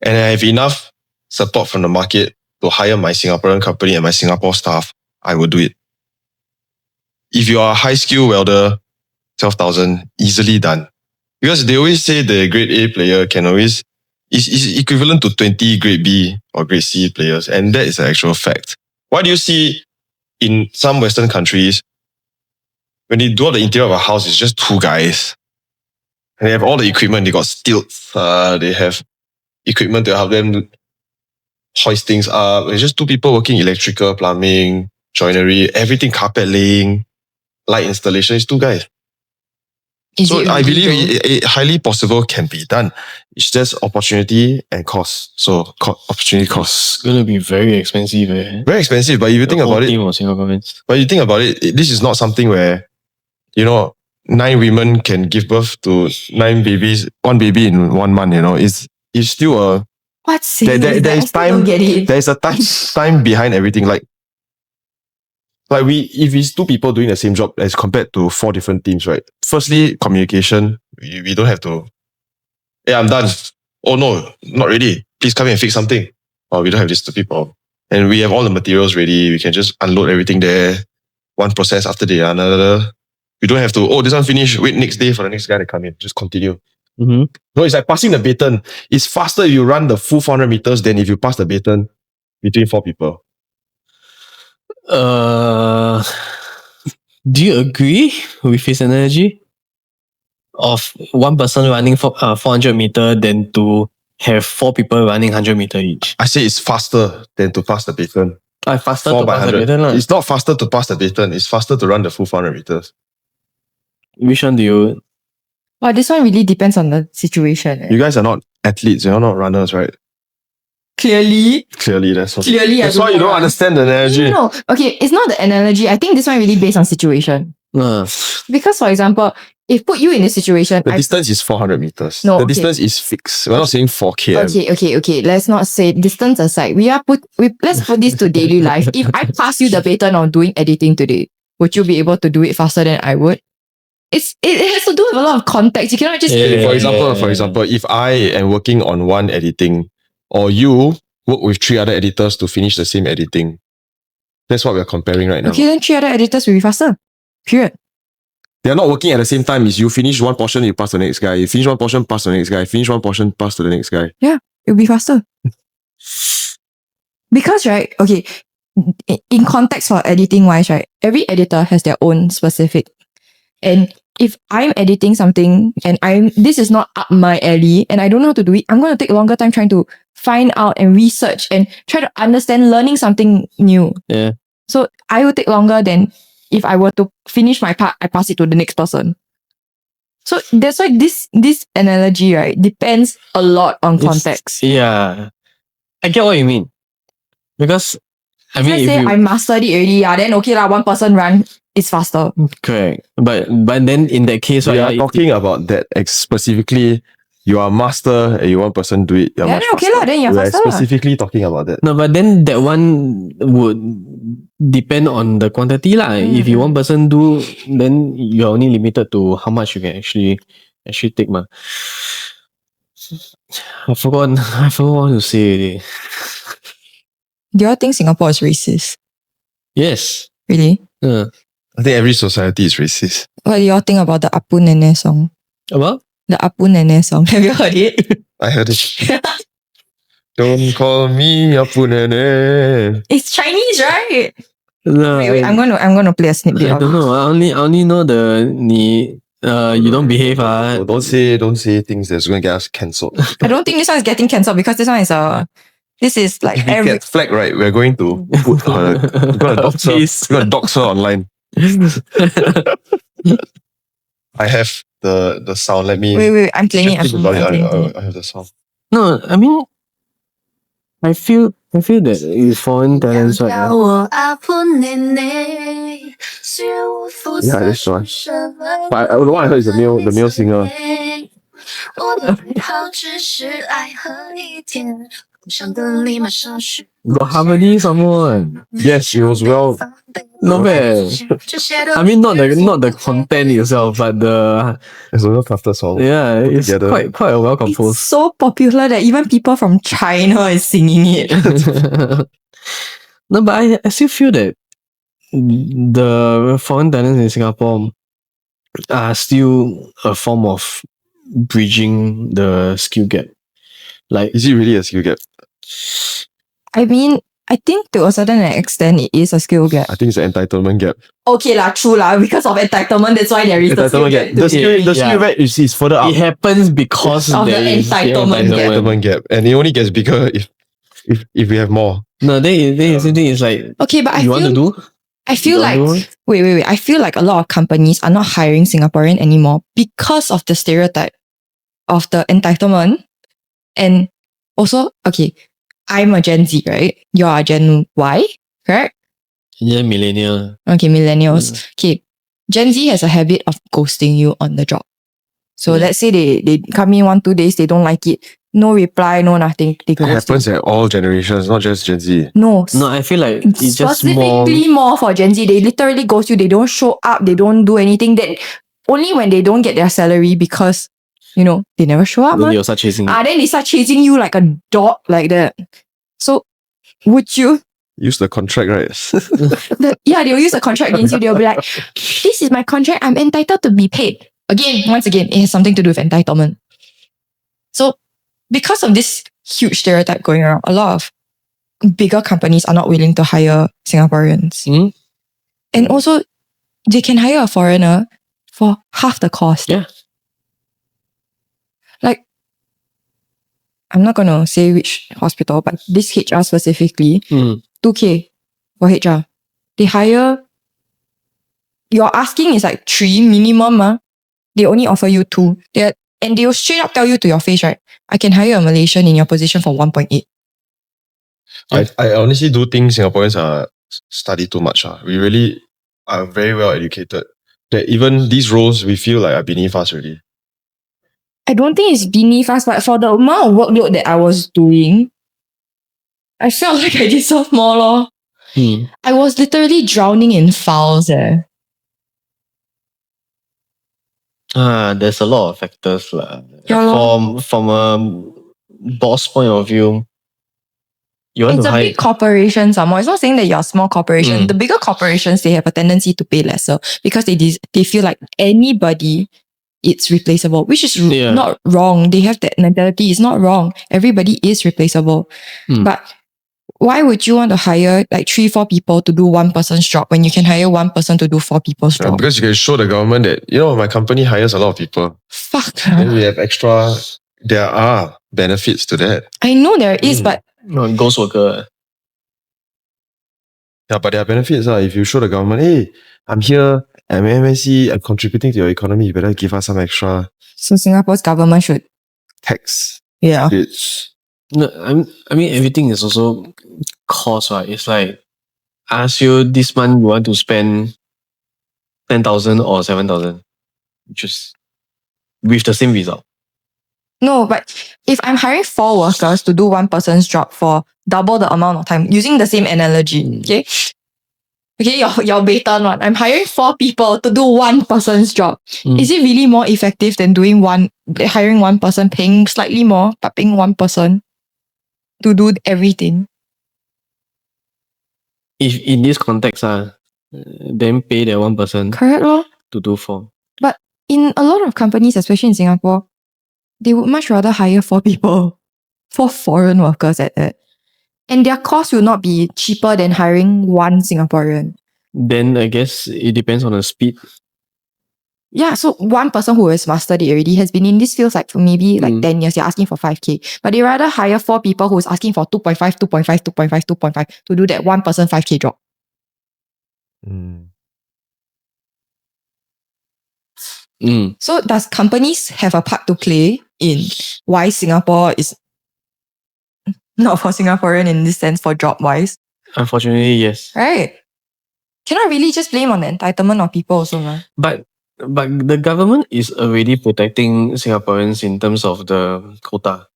and I have enough support from the market to hire my Singaporean company and my Singapore staff, I will do it. If you are a high skill welder, 12,000, easily done. Because they always say the grade A player can always is equivalent to 20 grade B or grade C players, and that is an actual fact. Why do you see in some Western countries, when they do all the interior of a house, it's just two guys. And they have all the equipment, they got stilts, they have equipment to help them hoist things up. It's just two people working electrical, plumbing, joinery, everything, carpet laying, light installation, it's two guys. So I believe it highly possible can be done. It's just opportunity and cost. So opportunity cost. It's gonna be very expensive. Very expensive, but if you think about it, this is not something where, 9 women can give birth to 9 babies, 1 baby in 1 month. It's still a. What's there is time. There is a time behind everything. Like if it's 2 people doing the same job as compared to 4 different teams, right? Firstly, communication. We don't have to. Hey, I'm done. Oh no, not ready. Please come in and fix something. Oh, we don't have these 2 people, and we have all the materials ready. We can just unload everything there. One process after the another. We don't have to. Oh, this one finished. Wait next day for the next guy to come in. Just continue. Mm-hmm. No, it's like passing the baton. It's faster if you run the full 400 meters than if you pass the baton between 4 people. Do you agree with his analogy of one person running 400 meter than to have 4 people running 100 meter each? I say it's faster than to pass the baton. Faster to pass the baton. It's not faster to pass the baton. It's faster to run the full 400 meters. Which one do you... Well, this one really depends on the situation. You guys are not athletes. You're not runners, right? Clearly, that's what. that's why you don't understand the analogy. No, okay, it's not the analogy. I think this one really based on situation. Because, for example, if put you in this situation, the distance is 400 meters. No, the distance is fixed. We're not saying 4 km. Okay. Let's not say distance aside. Let's put this to daily life. If I pass you the baton on doing editing today, would you be able to do it faster than I would? It has to do with a lot of context. You cannot just. For example, if I am working on one editing, or you work with 3 other editors to finish the same editing, that's what we're comparing right now. Okay, then 3 other editors will be faster. Period. They're not working at the same time. Is you finish one portion, you pass to the next guy. You finish one portion, pass to the next guy. Finish one portion, pass to the next guy. Yeah, it'll be faster. Because, right, okay, in context for editing wise, right, every editor has their own specific. And if I'm editing something and this is not up my alley and I don't know how to do it, I'm going to take a longer time trying to find out and research and try to understand, learning something new. Yeah. So I will take longer than if I were to finish my part, I pass it to the next person. So that's why this analogy, right, depends a lot on context. Yeah. I get what you mean. Because, I mean, let's say I mastered it already, then okay lah, one person run, it's faster. Correct. But then in that case, we are talking about that specifically. You are master and you one person do it. Yeah, okay lah, then you're faster. We're specifically talking about that. No, but then that one would depend on the quantity lah. If you one person do, then you're only limited to how much you can actually take ma. I forgot what to say already. Do you all think Singapore is racist? Yes. Really? I think every society is racist. What do you all think about the Apu Nene song? About? The Apu Nene song. Have you heard it? I heard it. Don't call me Apu Nene. It's Chinese, right? No, Wait, I'm gonna play a snippet I of don't know. I only know you don't behave. Oh, don't say things that's going to get us cancelled. I don't think this one is getting cancelled because this one is this is like If we every get flagged, right, we're going to put her. We're going to dox her. Please. We're going to dox her online. I have the sound. Let me. wait, I'm playing it. Think about it. I'm playing it. I have the sound. No, I mean, I feel that it's foreign talents, right? 叫我阿婆奶奶，虽然我肤色 Yeah, this one. 是深蓝 But the one I heard is the male singer. 我的爱好只是爱和一点，不想等你马上学。 Got harmony someone. Yes, it was well. Not bad. I mean, not the content itself, but the It's a well crafted song. yeah, it's Together. quite a well It's composed. so popular that even people from China is singing it. No, but I still feel that the foreign talents in Singapore are still a form of bridging the skill gap. Like, Is it really a skill gap? I mean, I think to a certain extent it is a skill gap. I think it's an entitlement gap. Okay lah, true lah. Because of entitlement, that's why there is the skill Entitlement gap. gap. The skill Yeah. gap is further up. it happens because Of the there is entitlement gap. Entitlement gap, and it only gets bigger if we have more. No, the same thing is like, Okay, but you want to do? I feel You like want to do? wait. I feel like a lot of companies are not hiring Singaporean anymore because of the stereotype of the entitlement. And also, okay, I'm a Gen Z, right? You're a Gen Y, correct? Yeah, millennial. Okay, millennials. Okay, Gen Z has a habit of ghosting you on the job. So Yeah. let's say they come in 1-2 days, they don't like it, no reply, no nothing. They It ghost you. happens at all generations, not just Gen Z. No, No, I feel like it's just more. specifically more for Gen Z. They literally ghost you. They don't show up. They don't do anything. Then only when they don't get their salary because they never show up. Then mah. you'll start chasing. Then they start chasing you like a dog like that. So would you? Use the contract, right? They'll use a contract against you. They'll be like, "This is my contract. I'm entitled to be paid." Once again, it has something to do with entitlement. So because of this huge stereotype going around, a lot of bigger companies are not willing to hire Singaporeans. Mhm. And also, they can hire a foreigner for half the cost. Yeah. Like, I'm not going to say which hospital, but this HR specifically, Mm. 2K for HR. They hire, your asking is like 3 minimum. They only offer you 2. And they'll straight up tell you to your face, right? I can hire a Malaysian in your position for 1.8. I honestly do think Singaporeans are study too much. We really are very well educated. That even these roles we feel like are beneath us already. I don't think it's beneath us, but for the amount of workload that I was doing, I felt like I deserve more. Lor. Hmm. I was literally drowning in files. There's a lot of factors lah. Yeah lor. From a boss point of view, you want It's to a hire. big corporation some more. It's not saying that you're a small corporation. Mm. The bigger corporations, they have a tendency to pay lesser because they feel like anybody it's replaceable, which is Yeah. not wrong. They have that mentality. It's not wrong. Everybody is replaceable. Mm. But why would you want to hire like 3-4 people to do one person's job when you can hire one person to do 4 people's job? Because you can show the government that, my company hires a lot of people. Fuck. Then we have extra, there are benefits to that. I know there is, but No, ghost worker. Yeah, but there are benefits. If you show the government, hey, I'm here, I'm MSC, I'm contributing to your economy, you better give us some extra so Singapore's government should. tax. Yeah. It's No, I mean everything is also cost, right? It's like ask you this month you want to spend 10,000 or 7,000, just with the same result. No, but if I'm hiring 4 workers to do one person's job for double the amount of time, using the same analogy, okay? Okay, your Bayton one. I'm hiring 4 people to do one person's job. Mm. Is it really more effective than hiring one person, paying slightly more, but paying one person to do everything? If in this context, then pay that one person Correct, lor. to do 4. In a lot of companies, especially in Singapore, they would much rather hire 4 people, 4 foreign workers at that. And their cost will not be cheaper than hiring 1 Singaporean. Then I guess it depends on the speed. Yeah, so one person who has mastered it already has been in this field like for maybe like 10 years, you're asking for 5K. But they rather hire 4 people who's asking for 2.5, 2.5, 2.5, 2.5 to do that one person 5K job. So does companies have a part to play in why Singapore is not for Singaporean in this sense for job wise? Unfortunately, yes. Right? Cannot really just blame on the entitlement of people also, man. But the government is already protecting Singaporeans in terms of the quota.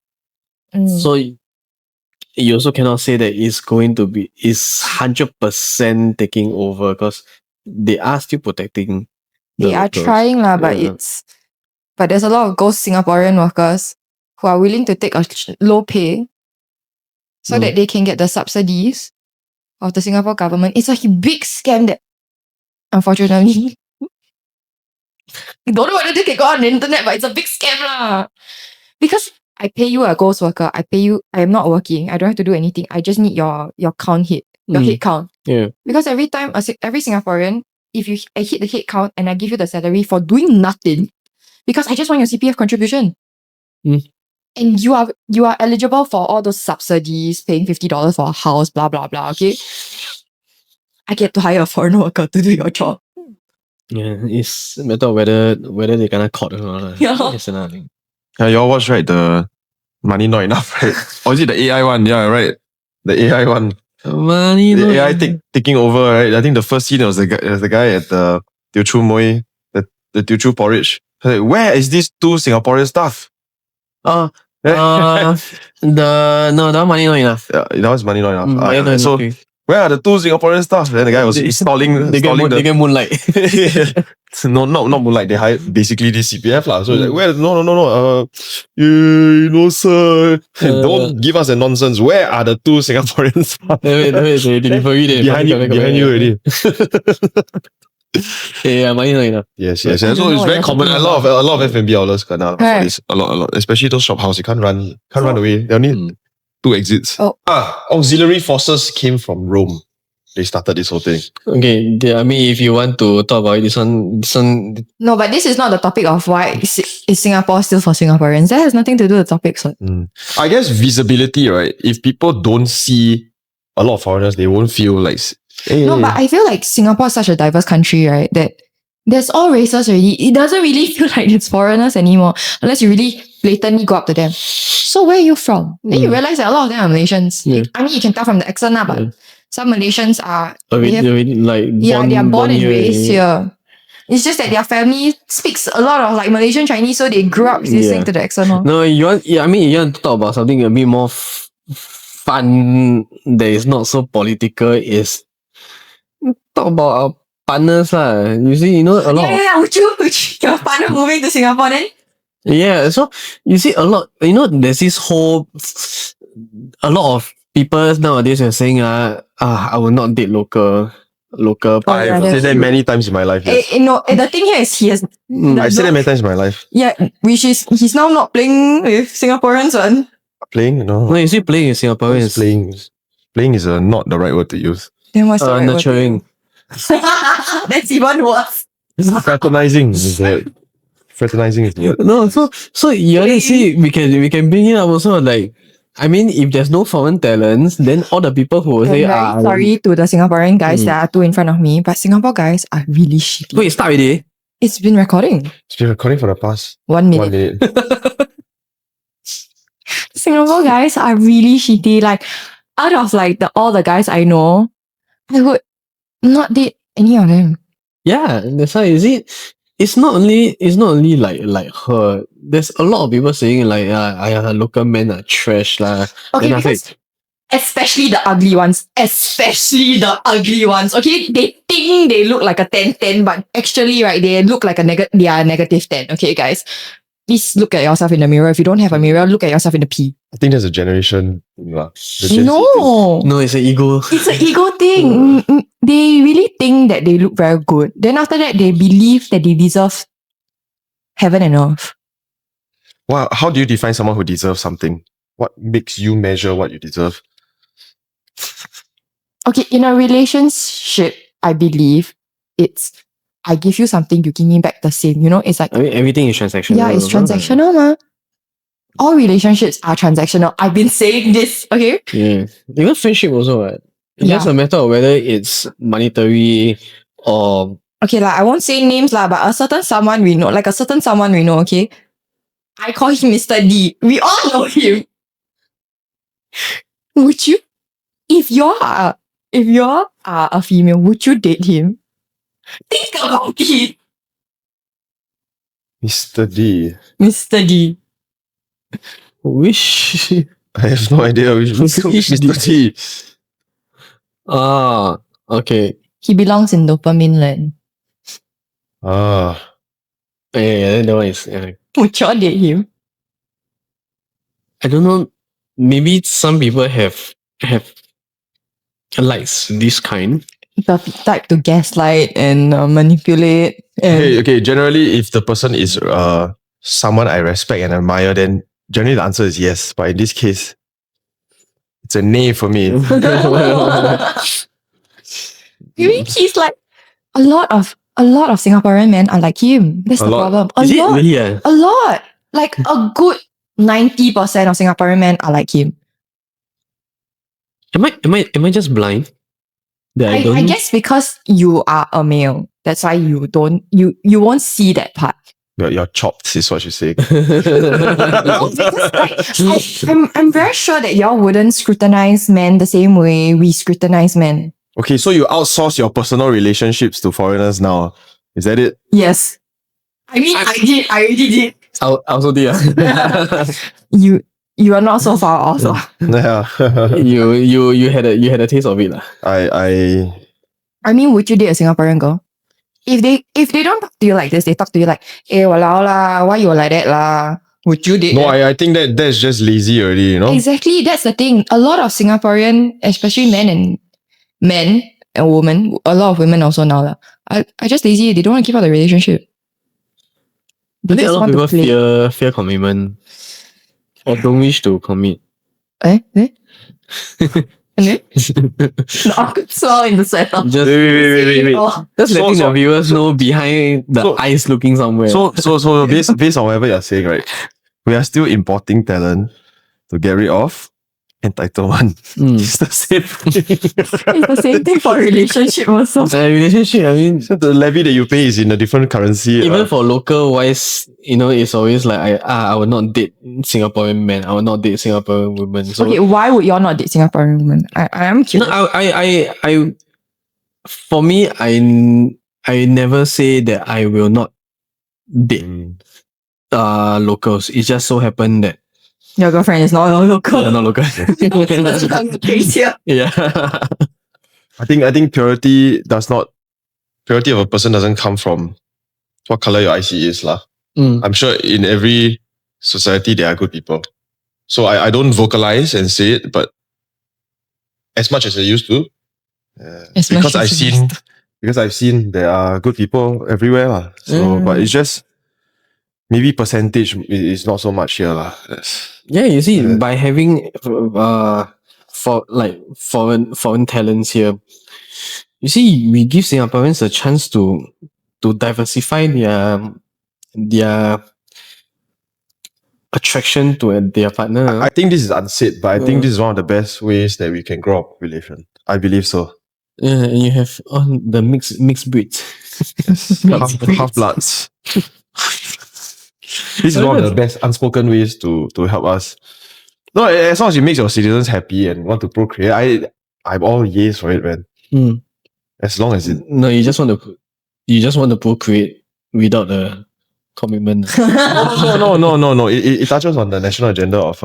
So you also cannot say that it's going to be 100% taking over because they are still protecting. They are trying lah, but but there's a lot of ghost Singaporean workers who are willing to take a low pay so that they can get the subsidies of the Singapore government. It's a big scam that, unfortunately, I don't know whether they can go on the internet, but it's a big scam lah. Because I pay you a ghost worker, I am not working, I don't have to do anything. I just need your count hit, your head count. Yeah. Because every time, every Singaporean, if I hit the head count and I give you the salary for doing nothing, because I just want your CPF contribution. And you are eligible for all those subsidies, paying $50 for a house, blah, blah, blah, okay? I get to hire a foreign worker to do your job. Yeah, it's a matter of whether they gonna caught or not. Yeah. That's another thing. Y'all watch, right? The Money Not Enough, right? Or is it the AI one? Yeah, right. The AI one. Money The AI taking over, right? I think the first scene was the guy at the Teochew Moi, the Teochew porridge. Like, where is this 2 Singaporean staff? that money not enough. Yeah, that was Money Not Enough. Money not So enough. where are the 2 Singaporean staff? Then the guy was installing. They get moonlight. No, not moonlight. They hired basically this CPF lah. So it's like, where? No. No, sir. Don't give us a nonsense. Where are the 2 Singaporeans? They delivery there. Behind you already. Yeah, money not enough. Yes. So it's very common. A lot of F&B outlets can now for this. A lot. Especially those shop house. You can't run away. They only 2 exits. Auxiliary forces came from Rome. They started this whole thing. Okay, if you want to talk about it, this one. No, but this is not the topic of why is Singapore still for Singaporeans. That has nothing to do with the topic. So. I guess visibility, right? If people don't see a lot of foreigners, they won't feel like... No, but I feel like Singapore is such a diverse country, right? That there's all races already. It doesn't really feel like it's foreigners anymore unless you really blatantly go up to them. So where are you from? Then you realize that a lot of them are Malaysians. Yeah. I mean, you can tell from the accent, but some Malaysians are... Already they are born and raised here. It's just that their family speaks a lot of like Malaysian Chinese, so they grew up listening to the accent. No, you want to talk about something a bit more fun that is not so political is talk about our partners lah. You see, a lot. Yeah. Would you your partner moving to Singapore then? Yeah, so you see a lot. There's this whole a lot of people nowadays are saying I will not date local. I've said that many times in my life. Yes. The thing here is he has. I've said that many times in my life. Yeah, which is he's now not playing with Singaporeans one. Playing? No. No, you see playing with Singaporeans. Playing is not the right word to use. Then what's the right nurturing. word? That's even worse. Fraternizing is it? Fraternizing is it? No, so you already see we can bring it up also like. I mean, if there's no foreign talents, then all the people who will say, I'm very sorry to the Singaporean guys that are 2 in front of me, but Singapore guys are really shitty. Wait, start already? It's been recording. It's been recording for the past 1 minute. 1 minute. Singapore guys are really shitty. Like, out of like all the guys I know, I would not date any of them. Yeah, that's why it's not only like her. There's a lot of people saying like local men are trash lah. Okay, then because especially the ugly ones. Okay, they think they look like a 10-10, but actually, right, they look like they are negative 10. Okay, guys, please look at yourself in the mirror. If you don't have a mirror, look at yourself in the P. I think there's a generation thing lah. No, it's an ego. It's an ego thing. They really think that they look very good. Then after that, they believe that they deserve heaven and earth. How do you define someone who deserves something? What makes you measure what you deserve? Okay, in a relationship, I believe it's I give you something, you give me back the same. You know, it's like I mean, everything is transactional. yeah, it's transactional, ma. All relationships are transactional. I've been saying this, okay? Yeah. Even friendship also, right? It's just Yeah. a matter of whether it's monetary or Okay, like I won't say names lah, but a certain someone we know, okay? I call him Mr. D. We all know him. Would you, if you're a female, would you date him? Think about it, Mr. D. Mr. D. wish. I have no idea which Mr. D. Ah, okay. He belongs in dopamine land. Ah. Yeah, that one is. Would you date him? I don't know. Maybe some people have likes this kind. The type to gaslight and manipulate. And Okay, generally, if the person is someone I respect and admire, then generally the answer is yes. But in this case, it's a nay for me. Maybe he's like a lot of Singaporean men are like him. That's A the lot. problem. Is it really? A lot. Like a good 90% of Singaporean men are like him. Am I just blind? That I don't. I guess because you are a male, that's why you won't see that part. You're chopped, is what you say. No, because like, I'm very sure that y'all wouldn't scrutinize men the same way we scrutinize men. Okay, so you outsource your personal relationships to foreigners now. Is that it? Yes. I mean, I already did. I also did. You are not so far off. So. Yeah. you had a taste of it. I mean, would you date a Singaporean girl? If they don't talk to you like this, they talk to you like, eh, walao lah, why you like that lah? Would you date? No, I think that's just lazy already, you know? Exactly, that's the thing. A lot of Singaporean, especially men and women, a lot of women also now lah, are just lazy. They don't want to keep up the relationship. I think a lot of people fear commitment or don't wish to commit. And then? The awkward smile in the setup. Just Wait. Oh, Just letting the viewers know behind the eyes looking somewhere. So based on whatever you're saying, right? We are still importing talent to get rid of entitlement. It's the same thing. it's the same thing for relationship also. Relationship, I mean, So the levy that you pay is in a different currency. even for local wise, it's always like I would not date Singaporean men. I would not date Singaporean women. So Okay, why would y'all not date Singaporean women? I am no, curious. I for me, I never say that I will not date locals. It just so happened that Your girlfriend is not a local. they're not local. That's not the case here. Yeah. I think purity of a person doesn't come from what color your IC is lah. I'm sure in every society there are good people. So I don't vocalize and say it, but as much as I used to, because I've seen there are good people everywhere lah. So but it's just maybe percentage is not so much here lah. Yeah, you see, by having foreign talents here, you see, we give Singaporeans a chance to diversify their attraction to their partner. I think this is unsaid, but I think this is one of the best ways that we can grow up relation. I believe so. Yeah, and you have the mixed breeds. Half bloods. This is one of the best unspoken ways to help us. No, as long as you make your citizens happy and want to procreate, I'm all yes for it, man. As long as it. No, you just want to procreate without a commitment. No. It touches on the national agenda of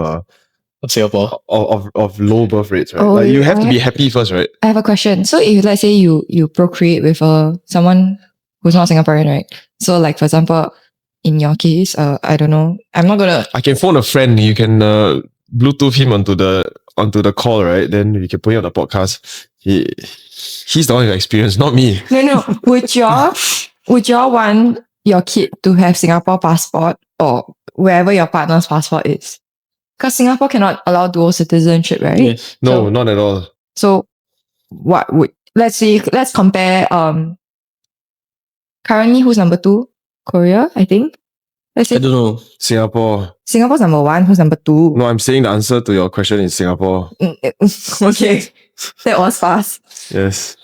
Singapore. of low birth rates, right? Oh, like you have to be happy first, right? I have a question. So if let's say you procreate with someone who's not Singaporean, right? So like for example, in your case, I don't know. I'm not gonna. I can phone a friend. You can Bluetooth him onto the call, right? Then we can put him on the podcast. He's the one who experienced, not me. No. Would y'all want your kid to have Singapore passport, or wherever your partner's passport is. Because Singapore cannot allow dual citizenship, right? Yes. No, So- not at all. So what would let's compare currently who's number 2? Korea, I think. Let's I say don't know. Singapore. Singapore's number 1, who's number 2? No, I'm saying the answer to your question is Singapore. Okay. That was fast. Yes.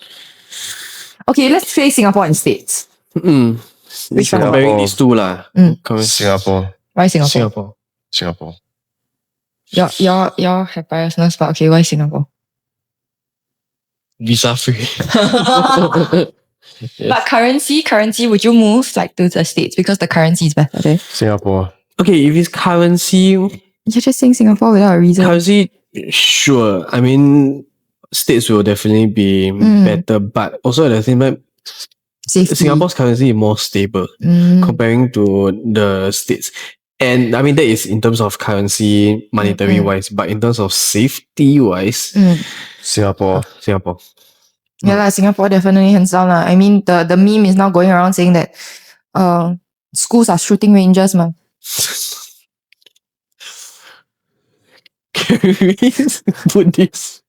Okay, let's say Singapore and States. Mm. Which one? Comparing these two lah. Mm. Singapore. Why Singapore? Singapore. Singapore. Y'all have biasness, but okay, why Singapore? Visa free. But currency, would you move like to the States because the currency is better there? Singapore. Okay, if it's currency, You're just saying Singapore without a reason. currency, sure. I mean, states will definitely be better, but also at the same time, Safety. Singapore's currency is more stable comparing to the states. And I mean, that is in terms of currency, monetary wise, but in terms of safety wise, Singapore. Singapore. Yeah, lah, Singapore definitely hands down. Lah. I mean, the meme is now going around saying that schools are shooting ranges, man. Can we put this?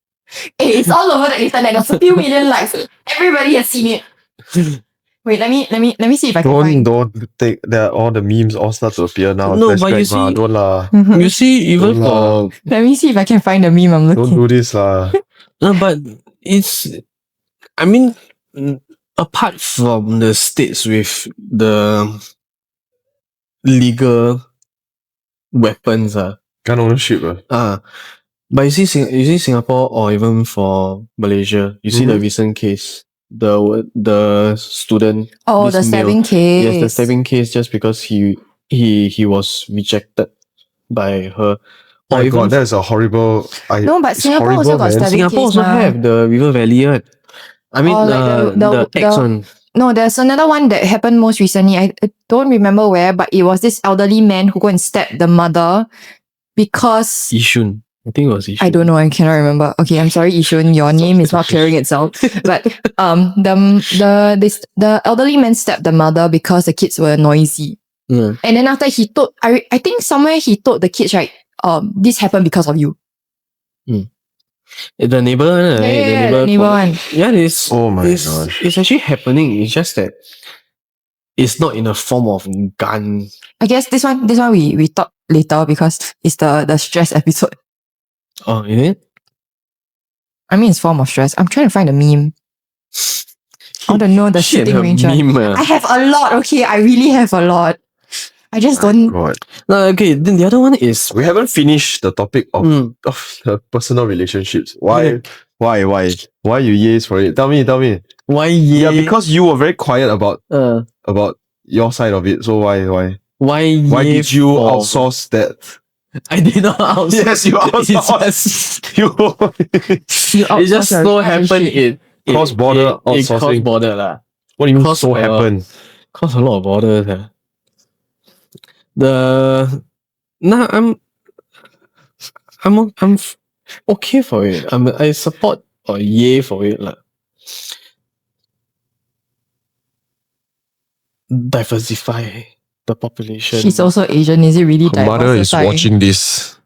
Hey, it's all over the internet. There's a few million likes. Everybody has seen it. Wait, let me see if I can find. Don't take that. All the memes all start to appear now. No, but you Flashback, see- don't lah. You see, even Don't for Let me see if I can find the meme I'm Don't looking. do this lah. no, but it's. I mean, apart from the states with the legal weapons, Gun ownership. but you see Singapore or even for Malaysia, you see the recent case, the student. Oh, this the male- stabbing case. Yes, the stabbing case just because he was rejected by her. Oh Or my even god, that is a horrible. No, but it's Singapore horrible, also got man. stabbing Singapore case also mah. have the River Valley one. I mean, Or like the ex the- one. No, there's another one that happened most recently. I don't remember where, but it was this elderly man who go and stab the mother because Yishun. I think it was Yishun. I don't know. I cannot remember. Okay, I'm sorry, Ishun. Your name is not clearing itself. But the elderly man stabbed the mother because the kids were noisy. Yeah. And then after he told, I think somewhere he told the kids, right, this happened because of you. The neighbor one, right? The neighbor one. Yeah, it's, Oh my it's, gosh. it's actually happening. It's just that it's not in a form of gun. I guess this one we talk later because it's the stress episode. Oh, is it? I mean, it's form of stress. I'm trying to find a meme. I want to know the Shit, shooting her range one. meme, I have a lot, okay? I really have a lot. I just don't... God. No, okay, then the other one is We haven't finished the topic of mm, the personal relationships. Why? Yeah. Why you yes for it? Tell me. why Yeah, because you were very quiet about your side of it. So why why did you for- outsource that? I did not outsource. Yes, you It's outsourced. You it just so happened it Cross-border it outsourcing. cross-border lah. what do you mean Cause, so happen? Cause a lot of borders. I'm okay for it. I support or yay for it lah. Diversify the population. She's also Asian. Is it really Her mother is diversifying? watching this.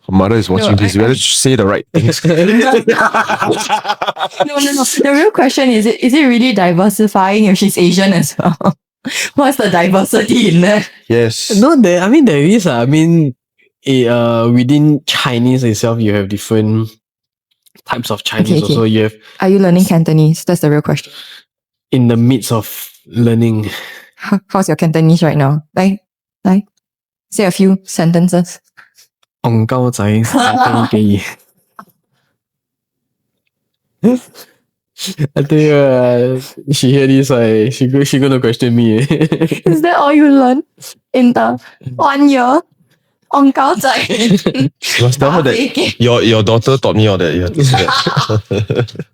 Her mother is watching this. You better say the right things. No. The real question is it really diversifying if she's Asian as well? What's the diversity in there? Yes. No, there is. I mean, within Chinese itself, you have different types of Chinese. Okay. Also, you have Are you learning Cantonese? That's the real question. in the midst of learning. How's your Cantonese right now? Like, say a few sentences. 戇鳩仔打飛機 I think she hear this, she gonna question me. Is that all you learn in the 1 year? 戇鳩仔 You must tell her that your daughter taught me all that. You have to say that.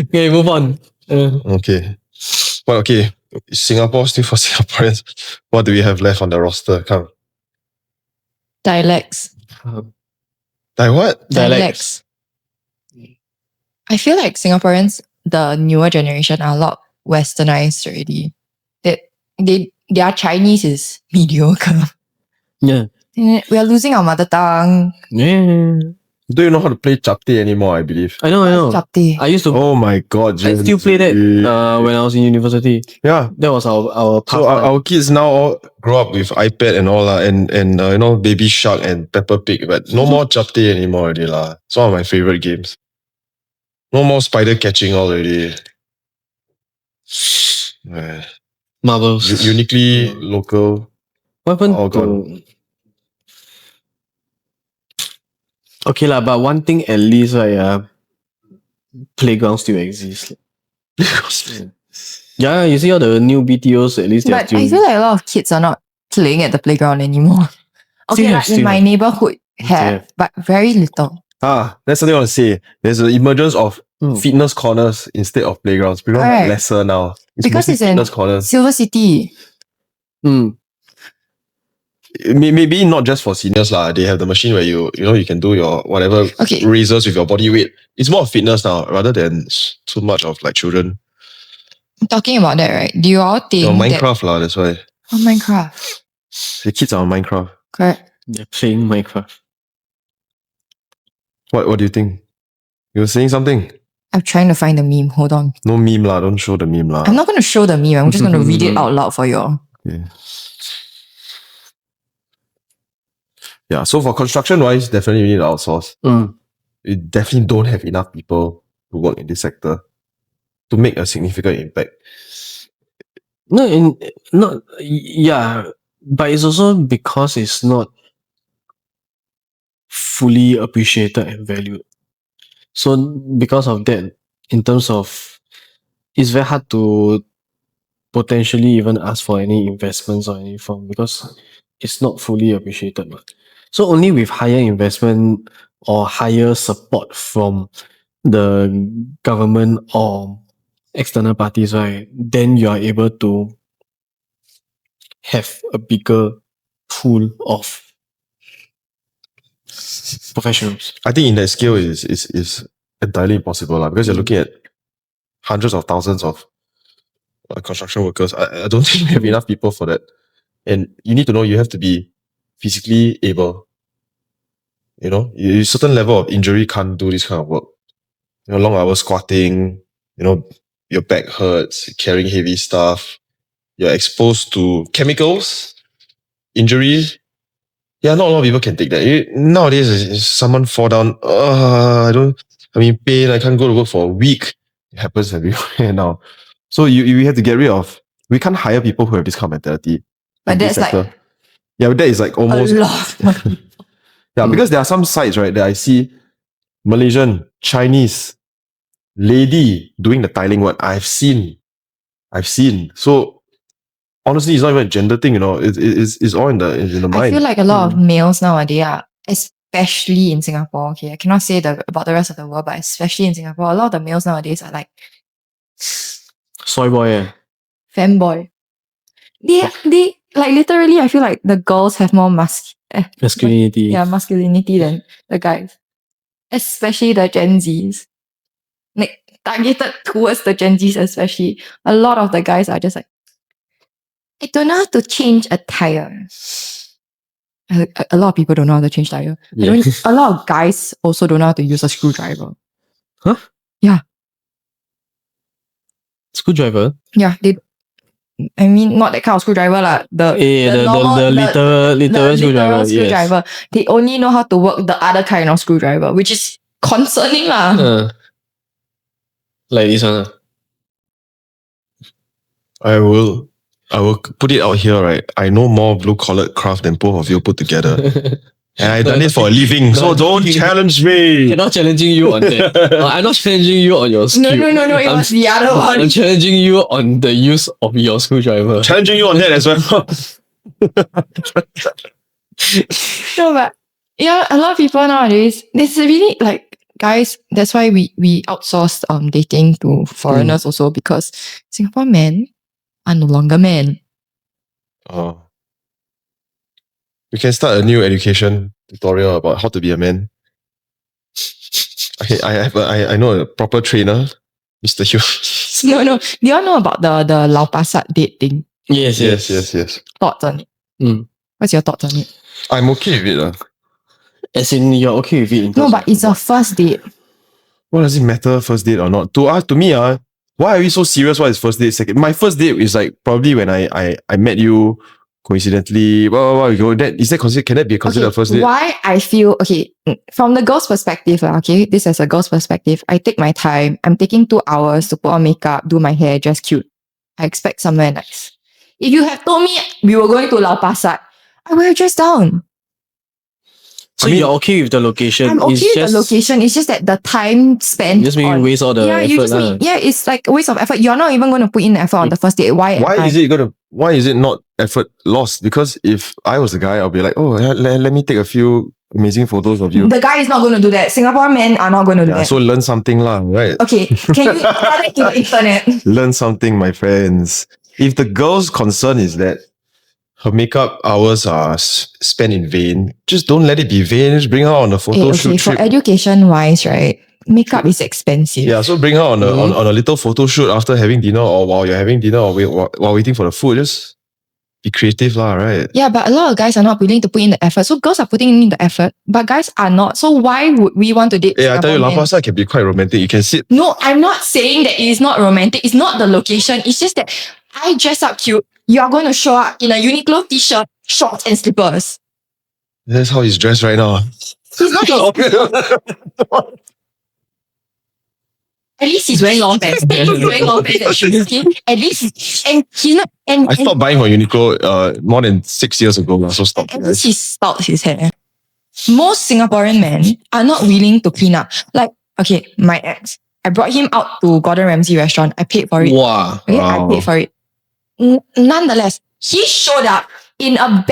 Okay, move on. Okay. Well, okay. Singapore still for Singaporeans. What do we have left on the roster? Come. Dialects. Like what? Dialects. I feel like Singaporeans, the newer generation, are a lot westernized already. They their Chinese is mediocre. Yeah. We are losing our mother tongue. Yeah. Don't you know how to play chapte anymore, I believe. I know. Chapte. I used to. Oh my god, I still play that when I was in university. Yeah. That was our So pastime. our kids now all grow up with iPad and all and you know, Baby Shark and Peppa Pig, but no more chapte anymore already lah. It's one of my favorite games. No more spider catching already. Marbles. Uniquely Yeah. local. What happened all to? gone. Okay lah, but one thing at least, right? Playgrounds still exist. Yeah, you see all the new BTOs. At least they're But still. I feel like a lot of kids are not playing at the playground anymore. Okay, Still like have, in my neighborhood have, have. but very little. That's something I want to say. There's an emergence of Hmm. fitness corners instead of playgrounds. Playgrounds are Right. lesser now. Because mostly it's in fitness corners. Silver City. Maybe not just for seniors lah. They have the machine where you can do your whatever Okay. raises with your body weight. It's more fitness now rather than too much of like children. Talking about that, right? Do you all think Your that Minecraft lah. That's why Minecraft? the kids are on Minecraft. Correct. They're playing Minecraft. What do you think? You were saying something? I'm trying to find the meme. Hold on. No meme lah. Don't show the meme lah. I'm not going to show the meme. I'm just going to read it out loud for you all. Okay. Yeah, so for construction wise, definitely we need to outsource. We definitely don't have enough people to work in this sector to make a significant impact. Yeah, but it's also because it's not fully appreciated and valued. So because of that, in terms of, it's very hard to potentially even ask for any investments or any form because it's not fully appreciated. So only with higher investment or higher support from the government or external parties, right, then you are able to have a bigger pool of professionals. I think in that scale is entirely impossible lah, because you're looking at hundreds of thousands of construction workers. I don't think we have enough people for that. And you need to know you have to be physically able. You know, a certain level of injury can't do this kind of work. Long hours squatting, your back hurts, carrying heavy stuff, you're exposed to chemicals, injuries. Yeah, not a lot of people can take that. Nowadays, if someone fall down, pain, I can't go to work for a week. It happens everywhere now. So you have to get rid of, we can't hire people who have this kind of mentality. But that's like yeah, but that is like almost a lot. yeah, because there are some sites, right, that I see Malaysian, Chinese, lady doing the tiling work. I've seen. So honestly, it's not even a gender thing, it's all in the mind. I feel like a lot of males nowadays are, especially in Singapore, okay, I cannot say about the rest of the world, but especially in Singapore, a lot of the males nowadays are like Soy boy, femboy. They like literally, I feel like the girls have more masculinity. Yeah, masculinity than the guys. Especially the Gen Zs. Like targeted towards the Gen Zs especially. A lot of the guys are just like, I don't know how to change a tire. A lot of people don't know how to change tire. Yeah. A lot of guys also don't know how to use a screwdriver. Huh? Yeah. Screwdriver? Yeah, not that kind of screwdriver lah. The literal screwdriver. Screwdriver. Yes. They only know how to work the other kind of screwdriver, which is concerning lah. Like this one. I will put it out here, right? I know more blue-collar craft than both of you put together. And I've done it for a living, so don't challenge me. I'm not challenging you on that. I'm not challenging you on your skill. No, it was the other one. I'm challenging you on the use of your screwdriver. Challenging you on that as well. No, but yeah, a lot of people nowadays, it's really like, guys, that's why we outsourced dating to foreigners also, because Singapore men are no longer men. Oh. We can start a new education tutorial about how to be a man. Okay, I know a proper trainer, Mr. Hugh. No. Do you all know about the Lau Pa Sat date thing? Yes, Yes. Thoughts on it? Mm. What's your thoughts on it? I'm okay with it. As in, you're okay with it. In No, terms but of it's a first date. What does it matter, first date or not? To me, why are we so serious? What is first date? Second, my first date is like probably when I met you coincidentally. We go. Can that be considered a first date? Why I feel from the girl's perspective, this is a girl's perspective. I take my time. I'm taking 2 hours to put on makeup, do my hair, dress cute. I expect somewhere nice. If you have told me we were going to Lau Pa Sat, I would have dressed down. So you're okay with the location? I'm okay with the location. It's just that the time spent Just maybe on, waste all the effort. it's like a waste of effort. You're not even going to put in the effort on the first date. Why Is it not effort lost? Because if I was the guy, I'll be like, oh, let me take a few amazing photos of you. The guy is not going to do that. Singapore men are not going to do that. So learn something lah, right? Okay, can you tell it to the internet? Learn something, my friends. If the girl's concern is that her makeup hours are spent in vain, just don't let it be vain. Just bring her on a photo shoot for trip. education wise, right? Makeup is expensive. Yeah, so bring her on a little photo shoot after having dinner, or while you're having dinner, or while waiting for the food. Just be creative lah, right? Yeah, but a lot of guys are not willing to put in the effort. So girls are putting in the effort, but guys are not. So why would we want to date? Yeah, I tell you, Singapore Lau Pa men? Sat can be quite romantic. You can sit. No, I'm not saying that it is not romantic. It's not the location. It's just that I dress up cute. You are going to show up in a Uniqlo t-shirt, shorts, and slippers. That's how he's dressed right now. At least he's wearing long pants. He's wearing long pants and shoes. Okay? At least, and he's not. And I stopped buying from Uniqlo more than 6 years ago now, so stop. at least he styles his hair. Most Singaporean men are not willing to clean up. Like, okay, my ex, I brought him out to Gordon Ramsay restaurant. I paid for it. Wow. Okay, I paid for it. Nonetheless, he showed up in a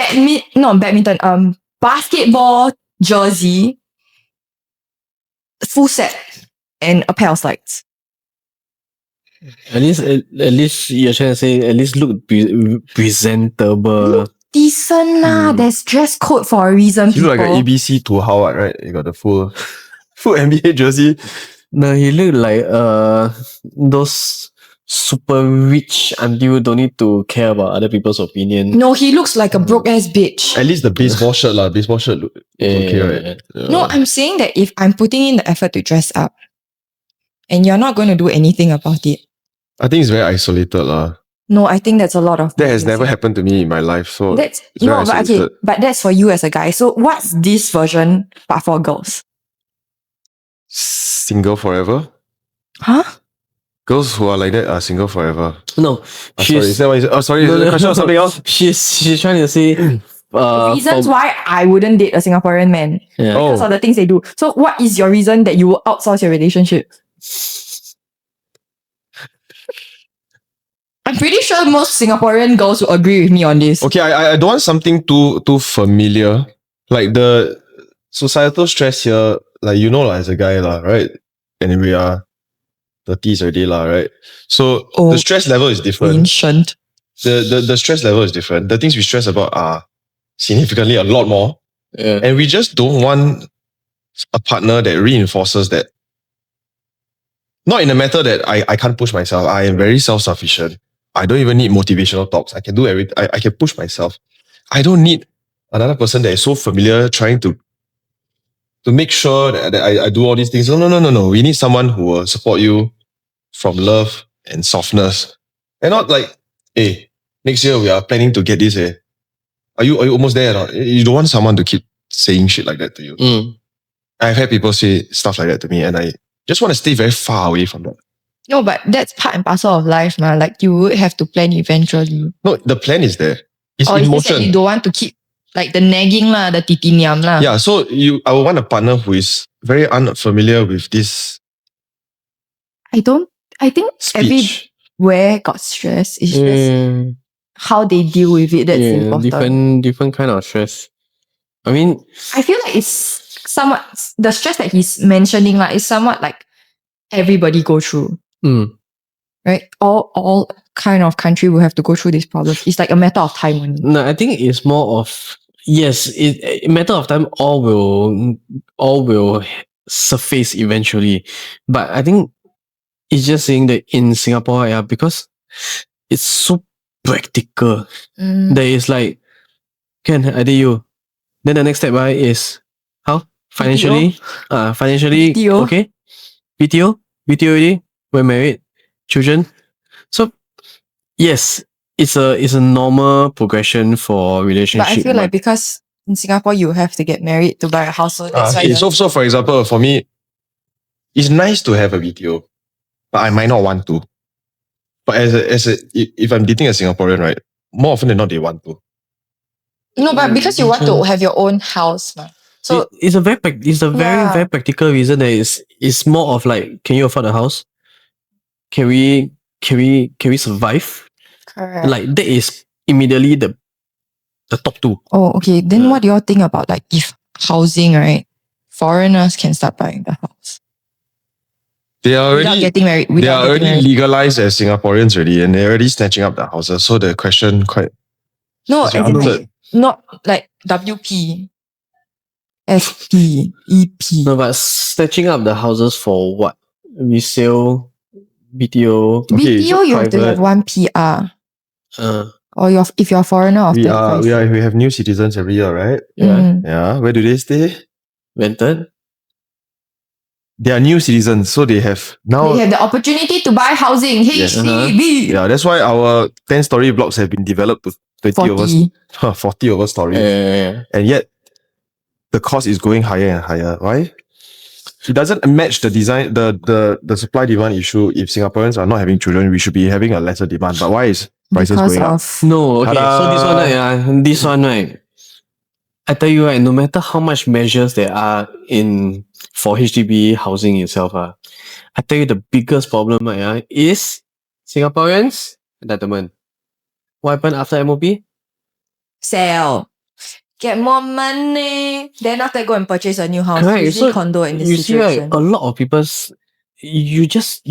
basketball jersey, full set, and a pair of slides. At least you're trying to say at least look presentable. Decent lah. There's dress code for a reason. You look like people. an ABC to Howard, right? You got the full NBA jersey. No, he look like those super rich until don't need to care about other people's opinion. No, he looks like a broke ass bitch. At least the baseball shirt lah. Baseball shirt look okay, right? Yeah. No, I'm saying that if I'm putting in the effort to dress up, and you're not going to do anything about it. I think it's very isolated lah. No, I think that's a lot of. That has never happened to me in my life. So That's it's very no, but okay, isolated. but that's for you as a guy. So what's this version, but for girls? Single forever. Huh? Girls who are like that are single forever. No, Sorry, is that what you said? Oh, sorry, No, is the no, question or something else? She's trying to say Reasons why I wouldn't date a Singaporean man Yeah. Oh. because of the things they do. So what is your reason that you will outsource your relationship? I'm pretty sure most Singaporean girls will agree with me on this. Okay, I don't want something too familiar. Like the societal stress here, like you know, as a guy, right? And we are 30s already, right? So Oh. the stress level is different. Ancient. The stress level is different. The things we stress about are significantly a lot more. Yeah. And we just don't want a partner that reinforces that. Not in a matter that I can't push myself. I am very self-sufficient. I don't even need motivational talks. I can do everything. I can push myself. I don't need another person that is so familiar trying to make sure that I do all these things. No. We need someone who will support you from love and softness. And not like, hey, next year we are planning to get this. Are you almost there or not? You don't want someone to keep saying shit like that to you. Mm. I've had people say stuff like that to me and I just want to stay very far away from that. No, but that's part and parcel of life, man. Like you would have to plan eventually. No, the plan is there. It's Or in it's just that motion. you don't want to keep like the nagging lah, the titiniam lah. Yeah, so I would want a partner who is very unfamiliar with this I think speech. everywhere got stress. It's just Yeah, how they deal with it that's important. different kind of stress. I mean, I feel like it's somewhat the stress that he's mentioning like is somewhat like everybody go through. mm, Right? All kind of country will have to go through this problem. It's like a matter of time only. no, I think it's more of yes, it matter of time. All will surface eventually, but I think it's just saying that in Singapore, yeah, because it's so practical. Mm. There is like, can I tell you? Then the next step, right, is how? Financially, financially, BTO. okay. BTO already, we're married, children. So yes, it's a normal progression for But relationship. I feel like because in Singapore you have to get married to buy a house, so that's why. So for example, for me, it's nice to have a BTO, but I might not want to. But if I'm dating a Singaporean, right, more often than not they want to. No, but because you want to have your own house, ma. So it's a very very practical reason that it's more of like, can you afford a house? Can we survive? correct. Like that is immediately the top two. Oh, okay. Then what do you all think about like if housing, right? Foreigners can start buying the house They are without already getting married. they Without are getting already married. legalized as Singaporeans already, and they're already snatching up the houses. So the question quite No, is as in answered. like, not like WP, SP, EP. No, but snatching up the houses for what? Resale, BTO. Okay, BTO, so you have to have private. one PR. Uh, Or if you're a foreigner of we that price. have new citizens every year, right? yeah, Mm. Yeah. Where do they stay? rented. They are new citizens, so they have now. They have the opportunity to buy housing. Yes. HDB. Yeah, that's why our 10-story blocks have been developed to 40. 40 over stories. Yeah. And yet the cost is going higher and higher. Why? It doesn't match the design, the supply demand issue. If Singaporeans are not having children, we should be having a lesser demand. But why is prices Because going up? of No, okay. Ta-da! So this one, right? I tell you, right, no matter how much measures there are in for HDB housing itself, I tell you the biggest problem, right, is Singaporeans entitlement. What happened after MOP? sell. Get more money. Then after go and purchase a new house. Correct. Usually So condo in this you see, situation. right, a lot of people's you just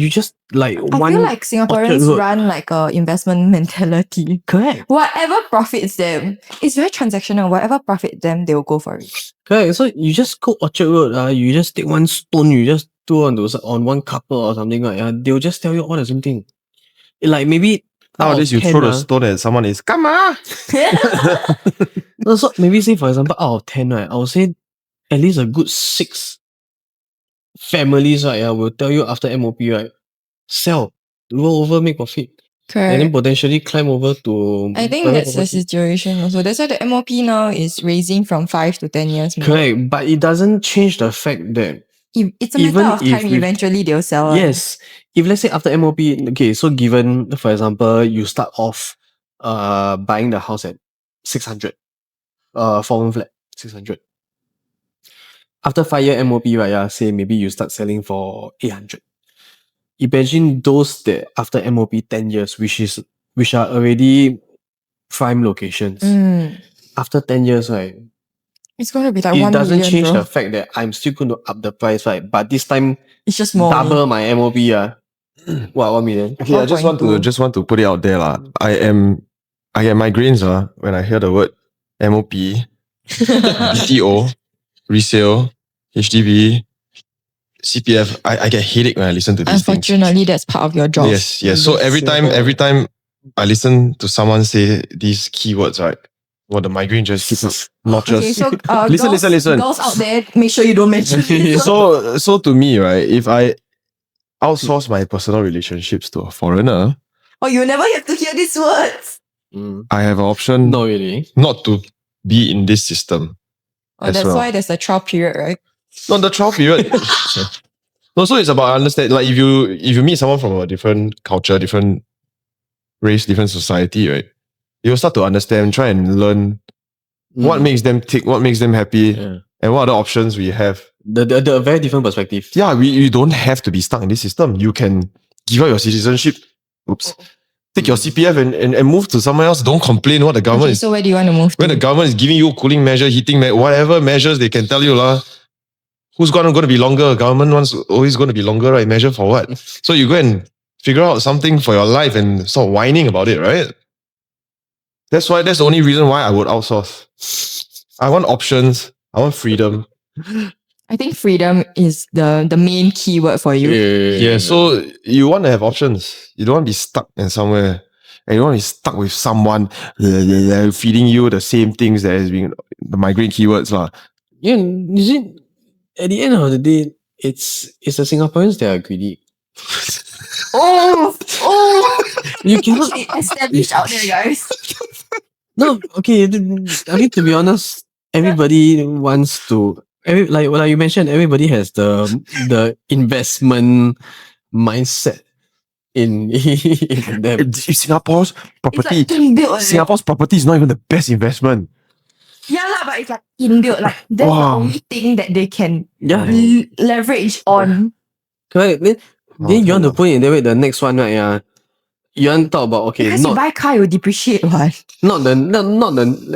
like I one. feel like Singaporeans Road. run like a investment mentality. Correct. Whatever profits them, it's very transactional. Whatever profits them, they will go for it. Correct. So you just go Orchard Road, you just take one stone, you just do on one couple or something like they'll just tell you all the same thing. Like maybe Nowadays, you 10, throw the stone at someone, is come on. No, so maybe say for example, out of 10, right, I would say at least a good 6 families, right, will tell you after MOP, right, sell, roll over, make profit. And then Correct. potentially climb over to I think private that's the property. situation also. That's why the MOP now is raising from 5 to 10 years. More. Correct, but it doesn't change the fact that It's a matter even of if time. we- Eventually, they'll sell. yes, if let's say after MOP, okay, so given for example, you start off buying the house at 600, 4-room flat 600. After 5-year MOP, right, say maybe you start selling for 800. Imagine those that after MOP 10 years, which are already prime locations. Mm. After 10 years, right, It's going to be like it 1 doesn't million, change bro. the fact that I'm still going to up the price, right? But this time It's just more. double my MOP, what, 1 million? Okay, I just want to 1.2. put it out there. I get migraines when I hear the word MOP, BTO, resale, HDB, CPF. I get headache when I listen to these things. Unfortunately, that's part of your job. Yes. So every time I listen to someone say these keywords, right? Well, the migraine just keeps notches. Okay, so listen. girls out there, make sure you don't mention it. So to me, right, if I outsource my personal relationships to a foreigner, Oh, you never have to hear these words. I have an option No, really. not to be in this system. Oh, as that's well. why there's a trial period, right? No, the trial period. No, so it's about understanding. Like if you meet someone from a different culture, different race, different society, right? You'll start to understand, try and learn what makes them tick, what makes them happy, and what are the options we have. The very different perspective. Yeah, you don't have to be stuck in this system. You can give up your citizenship. Take your CPF and move to somewhere else. Don't complain what the government Okay, is. so where do you want to move When the to? government is giving you cooling measure, heating whatever measures they can tell you lah. Who's going to be longer? Government one's always going to be longer, right? Measure for what? So you go and figure out something for your life and start whining about it, right? That's the only reason why I would outsource. I want options. I want freedom. I think freedom is the main keyword for you. Yeah, so you want to have options. You don't want to be stuck in somewhere. everyone is stuck with someone feeding you the same things that has been the migrant keywords lah. Yeah, you see, at the end of the day, it's the Singaporeans that are greedy. Oh, You cannot. established out there, guys. No, okay. I mean, to be honest, everybody wants to. Like you mentioned, everybody has the investment mindset in them. Singapore's property, It's like inbuilt. Singapore's property is not even the best investment. Yeah, lah, but it's like inbuilt. Like that's the Wow. only thing that they can Yeah, leverage on. correct. Then you want to put it in that way. The next one, right? Yeah, you want to talk about Because you buy car, you depreciate one.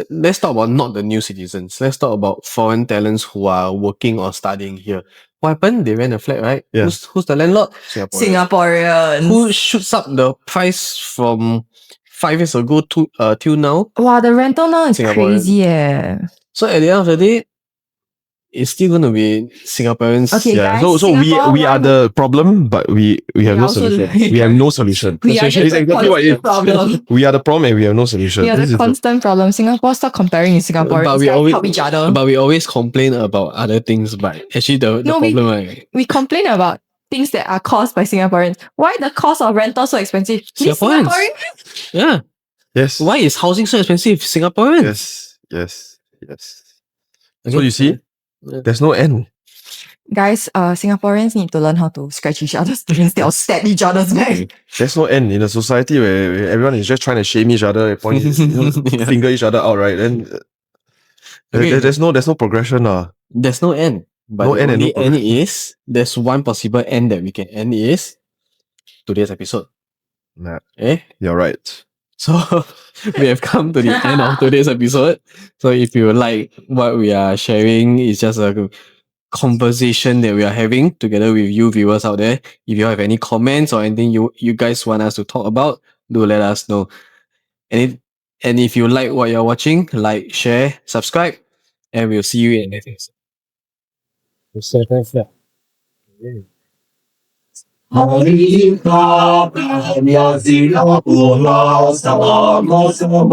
let's talk about not the new citizens. Let's talk about foreign talents who are working or studying here. What happened? They rent a flat, right? Yeah. Who's the landlord? Singaporeans. Who shoots up the price from 5 years ago to till now? Wow, the rental now is Singaporean. crazy. Yeah. So at the end of the day, it's still gonna be Singaporeans. Okay, Yeah. guys, So we Singapore, are the problem, but we have We no also solution. like- We have no solution. We are That's just exactly what it is. problem. We are the problem and we have no solution. We are This the is the- constant problem. Singapore, stop comparing with Singaporeans. But we Guys, always help each other. But we always complain about other things, but actually the No, problem, right? We complain about things that are caused by Singaporeans. Why the cost of rental so expensive? We Singaporeans. Yeah. Yes. Why is housing so expensive? Singaporeans. Yes. Yes. Okay. So you see, there's no end. Guys, Singaporeans need to learn how to scratch each other's back instead of stab each other's back. There's no end in a society where everyone is just trying to shame each other, point Yeah. finger each other out, right? Then Okay. there's no progression. There's no end. But No the end and no only end is there's one possible end that we can end is today's episode. Nah, Eh? you're right. So we have come to the end of today's episode. So if you like what we are sharing, it's just a conversation that we are having together with you viewers out there. If you have any comments or anything you guys want us to talk about, do let us know. And if you like what you're watching, like, share, subscribe, and we'll see you in the next episode. 你好，我是老古老，什么什么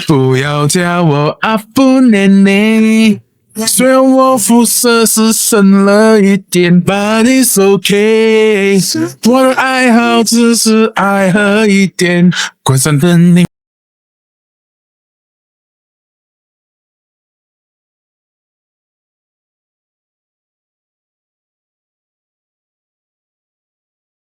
不要叫我阿布奶奶，虽然我肤色是深了一点 ，But it's okay。我的爱好只是爱喝一点，关山的你。